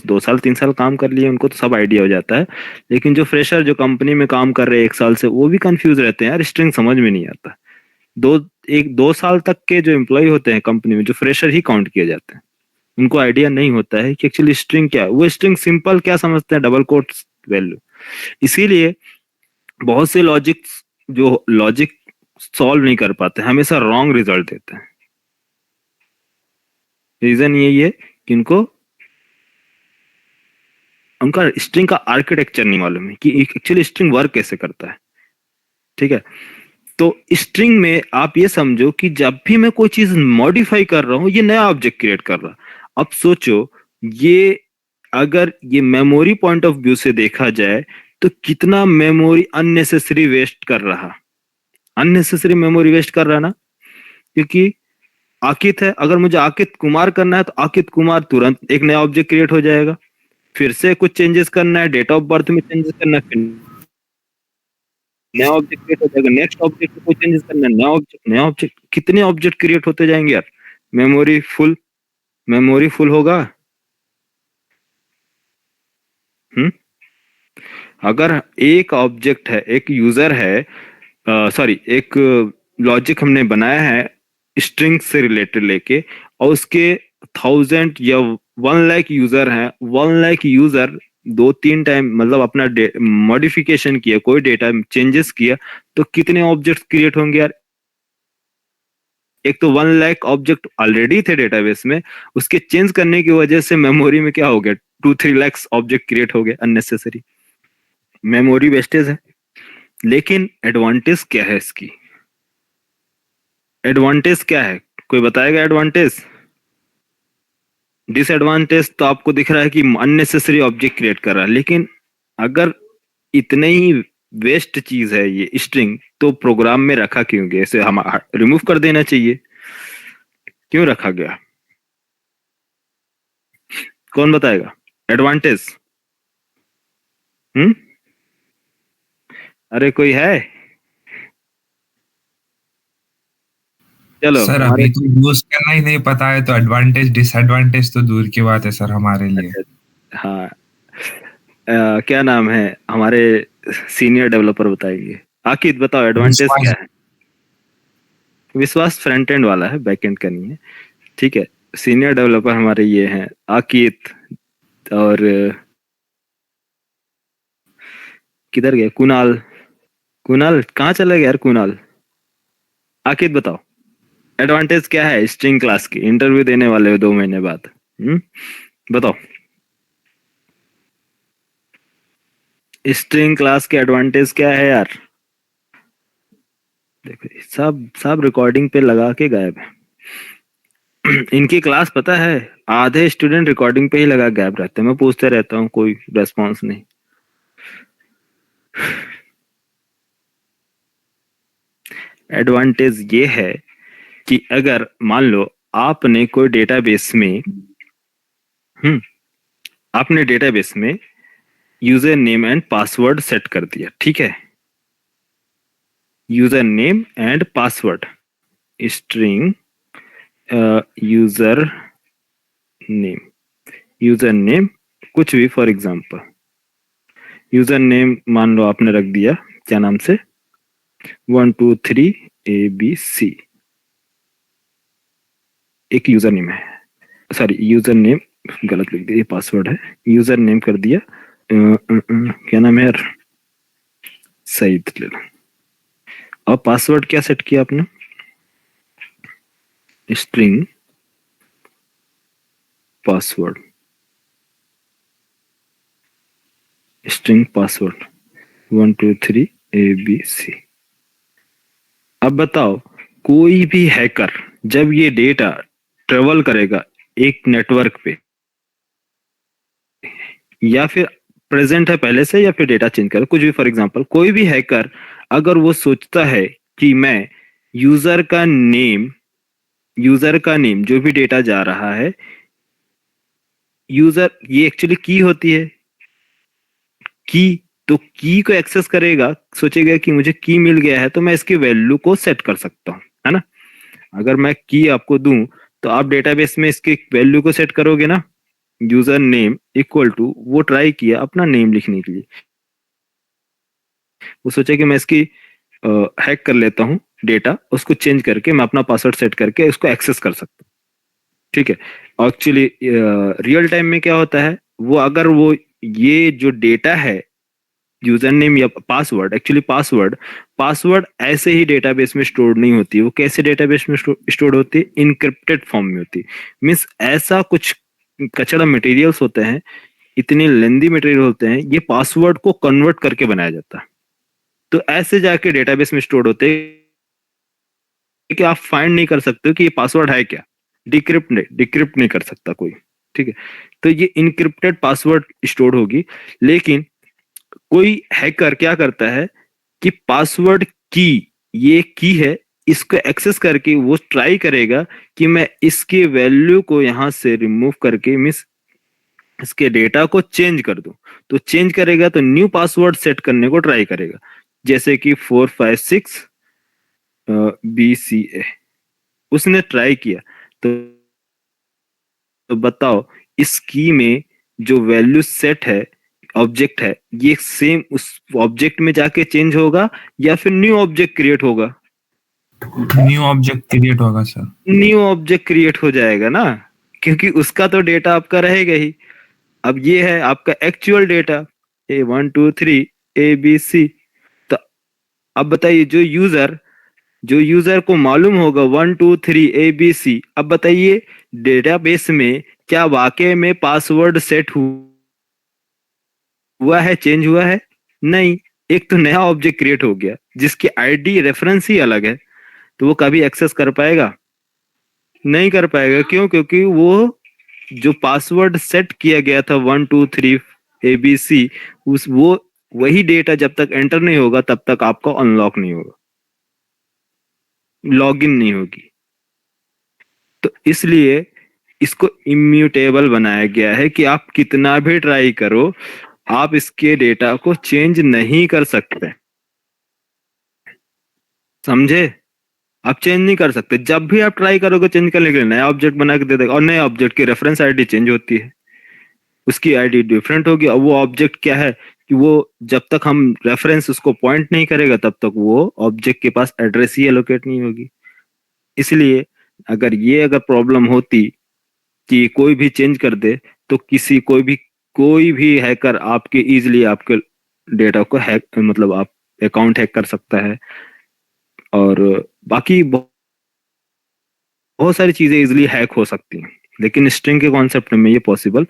दो साल 3 साल काम कर लिए उनको तो सब आइडिया हो जाता है, लेकिन जो फ्रेशर जो कंपनी में काम कर रहे हैं 1 साल से, वो भी कंफ्यूज रहते हैं यार, स्ट्रिंग समझ में नहीं आता। 2 साल तक के जो एम्प्लॉय होते हैं कंपनी में, जो फ्रेशर ही काउंट किए जाते हैं, उनको आइडिया नहीं होता है कि एक्चुअली स्ट्रिंग क्या है। वो स्ट्रिंग सिंपल क्या समझते हैं, डबल कोट्स वैल्यू। इसीलिए बहुत से लॉजिक सॉल्व नहीं कर पाते, हमेशा रॉन्ग रिजल्ट देते हैं। रीजन यही है कि उनको उनका स्ट्रिंग का आर्किटेक्चर नहीं मालूम है कि एक्चुअली स्ट्रिंग वर्क कैसे करता है। ठीक है, तो स्ट्रिंग में आप ये समझो कि जब भी मैं कोई चीज मॉडिफाई कर रहा हूं, ये नया ऑब्जेक्ट क्रिएट कर रहा। अब सोचो, ये अगर ये मेमोरी पॉइंट ऑफ व्यू से देखा जाए तो कितना मेमोरी अननेसेसरी वेस्ट कर रहा, अननेसेसरी मेमोरी वेस्ट कर रहा ना। क्योंकि आकित है, अगर मुझे आकित कुमार करना है तो आकित कुमार तुरंत एक नया ऑब्जेक्ट क्रिएट हो जाएगा। फिर से कुछ चेंजेस करना है, डेट ऑफ बर्थ में चेंजेस करना है, फिर नया ऑब्जेक्ट क्रिएट हो जाएगा। नेक्स्ट ऑब्जेक्ट में कोई चेंजेस करना है, नया ऑब्जेक्ट, कितने ऑब्जेक्ट क्रिएट होते जाएंगे यार। मेमोरी फुल होगा। अगर एक ऑब्जेक्ट है, एक यूजर है, सॉरी एक लॉजिक हमने बनाया है स्ट्रिंग से रिलेटेड लेके, और उसके 1000 या 1 लाख यूजर हैं, 1 लाख यूजर 2-3 टाइम मतलब अपना मॉडिफिकेशन किया, कोई डेटा चेंजेस किया, तो कितने ऑब्जेक्ट्स क्रिएट होंगे यार। एक तो 1 लाख ऑब्जेक्ट ऑलरेडी थे डेटाबेस में, उसके चेंज करने की वजह से मेमोरी में क्या हो गया, 2-3 लाख ऑब्जेक्ट क्रिएट हो गए अननेसेसरी। मेमोरी वेस्टेज है। लेकिन एडवांटेज क्या है इसकी, एडवांटेज क्या है, कोई बताएगा एडवांटेज? डिसएडवांटेज तो आपको दिख रहा है कि अननेसेसरी ऑब्जेक्ट क्रिएट कर रहा है, लेकिन अगर इतने ही वेस्ट चीज है ये स्ट्रिंग, तो प्रोग्राम में रखा क्यों गया? इसे हम रिमूव कर देना चाहिए। क्यों रखा गया, कौन बताएगा एडवांटेज? अरे कोई है? चलो सर हमारे, अभी तो यूज करना ही नहीं पता है, तो एडवांटेज डिसएडवांटेज तो दूर की बात है सर हमारे लिए। हाँ, क्या नाम है हमारे सीनियर डेवलपर बताएंगे। आकिब बताओ एडवांटेज क्या है? विश्वास फ्रंट एंड वाला है, बैक एंड का नहीं है। ठीक है, सीनियर डेवलपर हमारे ये हैं आकिब, और किधर गए कुणाल? कुणाल कहाँ चला गया यार कुणाल? आकिब बताओ एडवांटेज क्या है स्ट्रिंग क्लास की, इंटरव्यू देने वाले हो 2 महीने बाद। बताओ स्ट्रिंग क्लास के एडवांटेज क्या है यार? देखो सब सब रिकॉर्डिंग पे लगा के गायब है। इनकी क्लास पता है, आधे स्टूडेंट रिकॉर्डिंग पे ही लगा गायब रहते हैं। मैं पूछते रहता हूँ, कोई रेस्पॉन्स नहीं। एडवांटेज ये है कि अगर मान लो आपने कोई डेटाबेस में आपने डेटाबेस में user name and password set कर दिया, ठीक है, user name and password, string user name कुछ भी, फॉर एग्जांपल यूजर नेम मान लो आपने रख दिया क्या नाम से 1 2 3 ABC, एक यूजर नेम है, सॉरी यूजर नेम गलत लिख दिया, ये पासवर्ड है। यूजर नेम कर दिया क्या नाम है यार, सईद ले लो। और पासवर्ड क्या सेट किया आपने, string password, string password 1 2 3 ABC। अब बताओ कोई भी हैकर जब ये डेटा ट्रेवल करेगा एक नेटवर्क पे, या फिर प्रेजेंट है पहले से या फिर डेटा चेंज कर कुछ भी, फॉर एग्जांपल कोई भी हैकर अगर वो सोचता है कि मैं यूजर का नेम जो भी डेटा जा रहा है, यूजर ये एक्चुअली की होती है की, तो की को एक्सेस करेगा, सोचेगा कि मुझे की मिल गया है तो मैं इसकी वैल्यू को सेट कर सकता हूं, है ना। अगर मैं की आपको दूं तो आप डेटाबेस में इसकी वैल्यू को सेट करोगे ना, यूजर नेम इक्वल टू, वो ट्राई किया अपना नेम लिखने के लिए, वो सोचा कि मैं इसकी हैक कर लेता हूं डेटा, उसको चेंज करके मैं अपना पासवर्ड सेट करके उसको एक्सेस कर सकता हूं। ठीक है, एक्चुअली रियल टाइम में क्या होता है, वो अगर वो ये जो डेटा है यूजर नेम या पासवर्ड, एक्चुअली पासवर्ड ऐसे ही डेटाबेस में स्टोर नहीं होती। वो कैसे डेटाबेस में स्टोर होती है, इनक्रिप्टेड फॉर्म में होती है। मींस ऐसा कुछ कचड़ा मटेरियल्स होते हैं इतने लेंदी मटेरियल होते हैं, ये पासवर्ड को कन्वर्ट करके बनाया जाता है। तो ऐसे जाके डेटाबेस में स्टोर होते हैं कि आप फाइंड नहीं कर सकते हो कि ये पासवर्ड है क्या। डिक्रिप्ट नहीं कर सकता कोई, ठीक है। तो ये इनक्रिप्टेड पासवर्ड स्टोर होगी। लेकिन कोई हैकर क्या करता है कि पासवर्ड की, ये की है, इसको एक्सेस करके वो ट्राई करेगा कि मैं इसके वैल्यू को यहां से रिमूव करके मिस इसके डेटा को चेंज कर दूं। तो चेंज करेगा तो न्यू पासवर्ड सेट करने को ट्राई करेगा, जैसे कि 456 BCA उसने ट्राई किया। तो बताओ इस की में जो वैल्यू सेट है, ऑब्जेक्ट है, ये सेम उस ऑब्जेक्ट में जाके चेंज होगा या फिर न्यू ऑब्जेक्ट क्रिएट होगा? न्यू ऑब्जेक्ट क्रिएट होगा सर। न्यू ऑब्जेक्ट क्रिएट हो जाएगा ना, क्योंकि उसका तो डेटा आपका रहेगा ही। अब ये है आपका एक्चुअल डेटा A1 2 3 ABC। तो अब बताइए जो यूजर को मालूम होगा 1 2 3 ABC, अब बताइए डेटाबेस में क्या वाकई में पासवर्ड सेट हुआ है, चेंज हुआ है? नहीं। एक तो नया ऑब्जेक्ट क्रिएट हो गया जिसकी आईडी रेफरेंस ही अलग है, तो वो कभी एक्सेस कर पाएगा? नहीं कर पाएगा। क्यों? क्योंकि वो जो पासवर्ड सेट किया गया था 1 2 3 ABC, वो वही डेटा जब तक एंटर नहीं होगा तब तक आपका अनलॉक नहीं होगा, लॉगिन नहीं होगी। तो इसलिए इसको इम्यूटेबल बनाया गया है कि आप कितना भी ट्राई करो, आप इसके डेटा को चेंज नहीं कर सकते। समझे? आप चेंज नहीं कर सकते। जब भी आप ट्राई करोगे चेंज करने के लिए, नया ऑब्जेक्ट बना के दे देगा, और नए ऑब्जेक्ट की रेफरेंस आईडी चेंज होती है, उसकी आईडी डिफरेंट होगी। और वो ऑब्जेक्ट क्या है कि वो जब तक हम रेफरेंस उसको पॉइंट नहीं करेगा तब तक वो ऑब्जेक्ट के पास एड्रेस ही एलोकेट नहीं होगी। इसलिए अगर प्रॉब्लम होती कि कोई भी चेंज कर दे, तो कोई भी हैकर आपके इजीली आपके डेटा को हैक, मतलब आप अकाउंट हैक कर सकता है। और बाकी बहुत सारी चीजें इजीली हैक हो सकती हैं, लेकिन स्ट्रिंग के कॉन्सेप्ट में ये पॉसिबल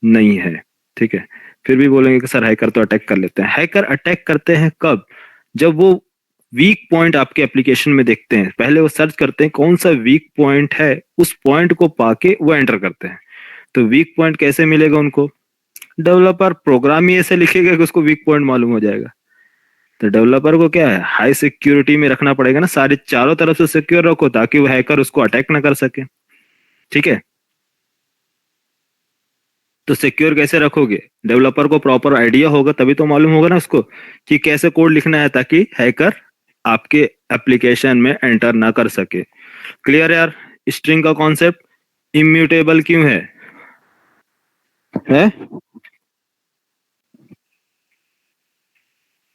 नहीं है, ठीक है। फिर भी बोलेंगे कि सर हैकर तो अटैक कर लेते हैं। हैकर अटैक करते हैं कब? जब वो वीक पॉइंट आपके एप्लीकेशन में देखते हैं, पहले वो सर्च करते हैं कौन सा वीक पॉइंट है, उस पॉइंट को पाके वो एंटर करते हैं। तो वीक पॉइंट कैसे मिलेगा उनको? डेवलपर प्रोग्राम ही ऐसे लिखेगा कि उसको वीक पॉइंट मालूम हो जाएगा। तो डेवलपर को क्या है, हाई सिक्योरिटी में रखना पड़ेगा ना, सारे चारों तरफ से सिक्योर रखो ताकि वो हैकर उसको अटैक ना कर सके, ठीक है। तो सिक्योर कैसे रखोगे? डेवलपर को प्रॉपर आइडिया होगा तभी तो मालूम होगा ना उसको कि कैसे कोड लिखना है ताकि हैकर आपके एप्लीकेशन में एंटर ना कर सके। क्लियर यार? स्ट्रिंग का कॉन्सेप्ट इम्यूटेबल क्यों है?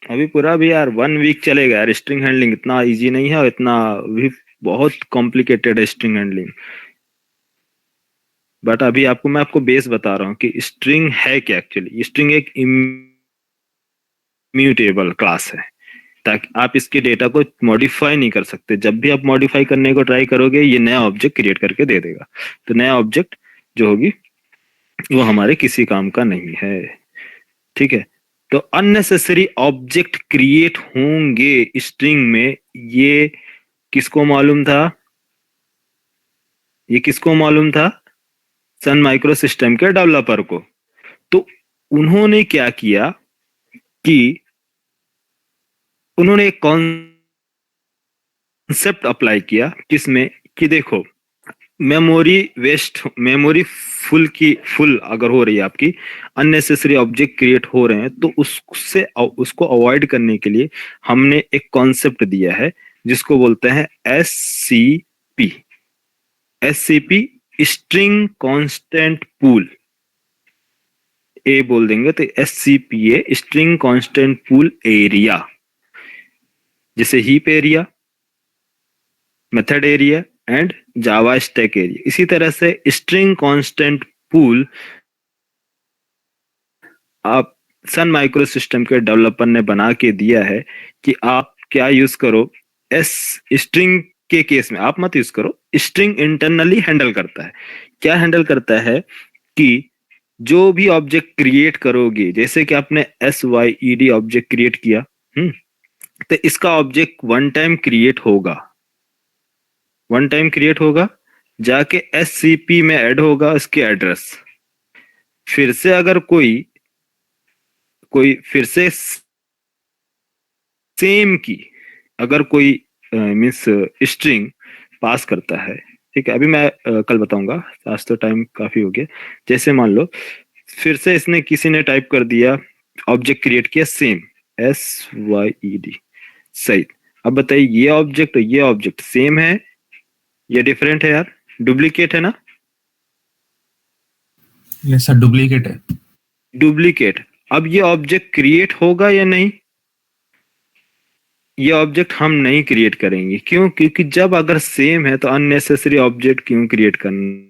अभी पूरा भी यार 1 वीक चलेगा यार। स्ट्रिंग हैंडलिंग इतना इजी नहीं है और इतना भी बहुत कॉम्प्लिकेटेड है स्ट्रिंग हैंडलिंग। बट अभी मैं आपको बेस बता रहा हूँ कि स्ट्रिंग है क्या एक्चुअली। स्ट्रिंग एक इम्यूटेबल क्लास है, ताकि आप इसके डेटा को मॉडिफाई नहीं कर सकते। जब भी आप मॉडिफाई करने को ट्राई करोगे, ये नया ऑब्जेक्ट क्रिएट करके दे देगा। तो नया ऑब्जेक्ट जो होगी वो हमारे किसी काम का नहीं है, ठीक है। तो अननेसेसरी ऑब्जेक्ट क्रिएट होंगे स्ट्रिंग में, ये किसको मालूम था? ये किसको मालूम था? सन माइक्रो सिस्टम के डेवलपर को। तो उन्होंने क्या किया कि उन्होंने एक कॉन्सेप्ट अप्लाई किया, किसमें कि देखो मेमोरी फुल अगर हो रही है आपकी, अननेसेसरी ऑब्जेक्ट क्रिएट हो रहे हैं, तो उसको अवॉइड करने के लिए हमने एक कॉन्सेप्ट दिया है जिसको बोलते हैं SCP। स्ट्रिंग कांस्टेंट पूल, ए बोल देंगे तो SCPA string constant pool area, जैसे heap area, method area and Java stack area. इसी तरह से स्ट्रिंग कांस्टेंट पूल आप सन माइक्रो सिस्टम के डेवलपर ने बना के दिया है कि आप क्या यूज करो, स्ट्रिंग के केस में आप मत यूज करो। स्ट्रिंग इंटरनली हैंडल करता है। क्या हैंडल करता है कि जो भी ऑब्जेक्ट क्रिएट करोगे, जैसे कि आपने SYED ऑब्जेक्ट क्रिएट किया, तो इसका ऑब्जेक्ट वन टाइम क्रिएट होगा, जाके SCP में ऐड होगा इसके एड्रेस। फिर से अगर कोई फिर से सेम की अगर कोई मीन्स स्ट्रिंग पास करता है, ठीक है, अभी मैं कल बताऊंगा, आज तो टाइम काफी हो गया। जैसे मान लो फिर से इसने किसी ने टाइप कर दिया, ऑब्जेक्ट क्रिएट किया सेम SYED, सही। अब बताइए ये ऑब्जेक्ट सेम है या डिफरेंट है यार? डुप्लीकेट है ना? ये सर डुप्लीकेट है। डुप्लीकेट। अब ये ऑब्जेक्ट क्रिएट होगा या नहीं? ये ऑब्जेक्ट हम नहीं क्रिएट करेंगे। क्यों? क्योंकि जब अगर सेम है तो अननेसेसरी ऑब्जेक्ट क्यों क्रिएट करना।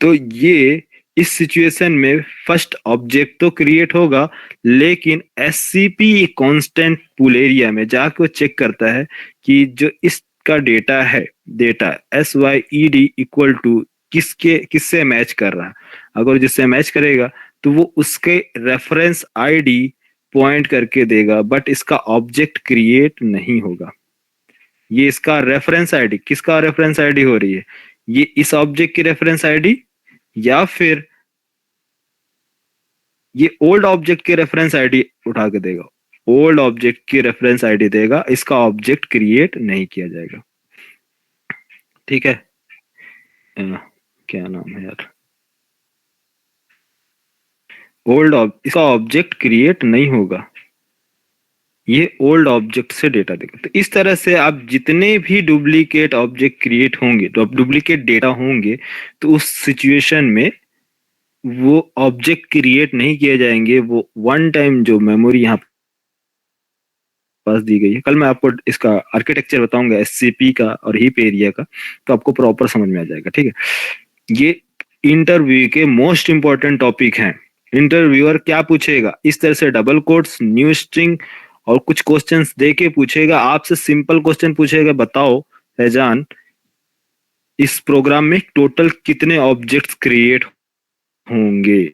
तो ये इस सिचुएशन में फर्स्ट ऑब्जेक्ट तो क्रिएट होगा, लेकिन SCP कांस्टेंट पूल एरिया में जाकर चेक करता है कि जो इसका डेटा है, डेटा SYED इक्वल टू किससे मैच कर रहा है। अगर जिससे मैच करेगा तो वो उसके रेफरेंस ID पॉइंट करके देगा, बट इसका ऑब्जेक्ट क्रिएट नहीं होगा। ये इसका रेफरेंस ID, किसका रेफरेंस ID हो रही है? ये इस ऑब्जेक्ट की रेफरेंस ID या फिर ये ओल्ड ऑब्जेक्ट के रेफरेंस आईडी उठा के देगा? ओल्ड ऑब्जेक्ट की रेफरेंस आईडी देगा, इसका ऑब्जेक्ट क्रिएट नहीं किया जाएगा। ठीक है, क्या नाम है यार, इसका ऑब्जेक्ट क्रिएट नहीं होगा, ये ओल्ड ऑब्जेक्ट से डेटा देगा। तो इस तरह से आप जितने भी डुप्लीकेट ऑब्जेक्ट क्रिएट होंगे, तो डुप्लीकेट डेटा होंगे, तो उस सिचुएशन में वो ऑब्जेक्ट क्रिएट नहीं किए जाएंगे। वो वन टाइम जो मेमोरी यहाँ पास दी गई है, कल मैं आपको इसका आर्किटेक्चर बताऊंगा SCP का और हीप एरिया का, तो आपको प्रॉपर समझ में आ जाएगा। ठीक है, ये इंटरव्यू के मोस्ट इंपॉर्टेंट टॉपिक हैं। इंटरव्यूअर क्या पूछेगा, इस तरह से डबल कोट्स, न्यू स्ट्रिंग और कुछ क्वेश्चंस देके पूछेगा। आपसे सिंपल क्वेश्चन पूछेगा, बताओ फैजान इस प्रोग्राम में टोटल कितने ऑब्जेक्ट्स क्रिएट होंगे।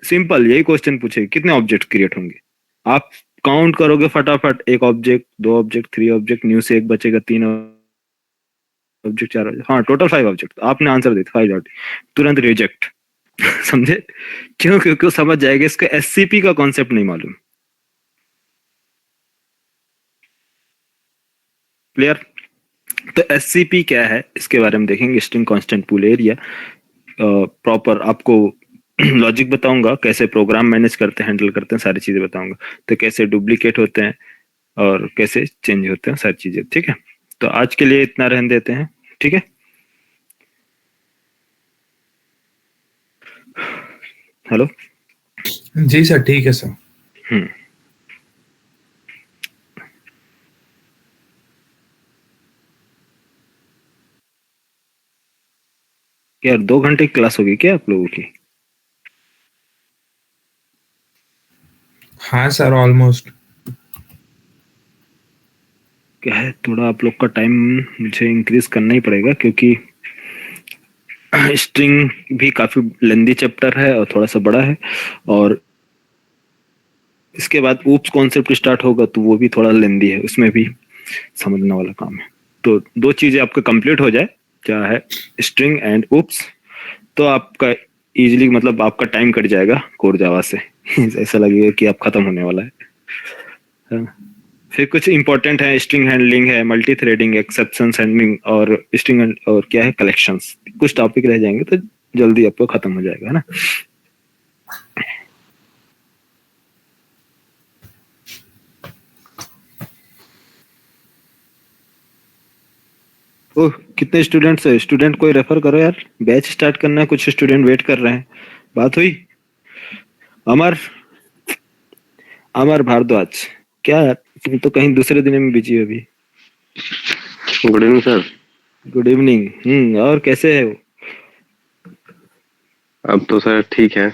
सिंपल यही क्वेश्चन पूछेगा, कितने ऑब्जेक्ट क्रिएट होंगे। आप काउंट करोगे फटाफट, एक ऑब्जेक्ट, दो ऑब्जेक्ट, थ्री ऑब्जेक्ट, न्यू से एक बचेगा, तीन ऑब्जेक्ट, चार ऑब्जेक्ट, हाँ टोटल 5 ऑब्जेक्ट। आपने आंसर दिया 5 ऑब्जेक्ट, तुरंत रिजेक्ट। समझे क्यों? क्योंकि समझ जाएगा इसको SCP का कॉन्सेप्ट नहीं मालूम। क्लियर? तो SCP क्या है इसके बारे में देखेंगे, string constant pool area. Proper आपको लॉजिक बताऊंगा, कैसे प्रोग्राम मैनेज करते हैं, हैंडल करते हैं, सारी चीजें बताऊंगा। तो कैसे डुप्लीकेट होते हैं और कैसे चेंज होते हैं, सारी चीजें। ठीक है, तो आज के लिए इतना रहने देते हैं। ठीक है, हेलो जी सर, ठीक है सर। यार 2 घंटे की क्लास होगी क्या आप लोगों की? हाँ सर, ऑलमोस्ट। क्या है, थोड़ा आप लोग का टाइम मुझे इंक्रीज करना ही पड़ेगा, क्योंकि स्ट्रिंग भी काफी लेंदी चैप्टर है और थोड़ा सा बड़ा है, और इसके बाद ऊप्स कॉन्सेप्ट स्टार्ट होगा तो वो भी थोड़ा लेंदी है, उसमें भी समझने वाला काम है। तो 2 चीजें आपका कंप्लीट हो जाए, क्या है, स्ट्रिंग एंड ऊप्स, तो आपका इजीली मतलब आपका टाइम कट जाएगा कोर जावा से। ऐसा लगेगा कि आप खत्म होने वाला है। हाँ। फिर कुछ इंपॉर्टेंट है, स्ट्रिंग हैंडलिंग है, मल्टी थ्रेडिंग, एक्सेप्शन हैंडलिंग और स्ट्रिंग और क्या है, कलेक्शंस। कुछ टॉपिक रह जाएंगे तो जल्दी आपको खत्म हो जाएगा, है ना। ओह, कितने स्टूडेंट्स है? स्टूडेंट कोई रेफर करो यार, बैच स्टार्ट करना है, कुछ स्टूडेंट वेट कर रहे हैं। बात हुई? अमर भारद्वाज, क्या तुम तो कहीं दूसरे दिन में बिजी हो अभी। Good evening sir. Good evening. और कैसे है वो? अब तो सर ठीक है।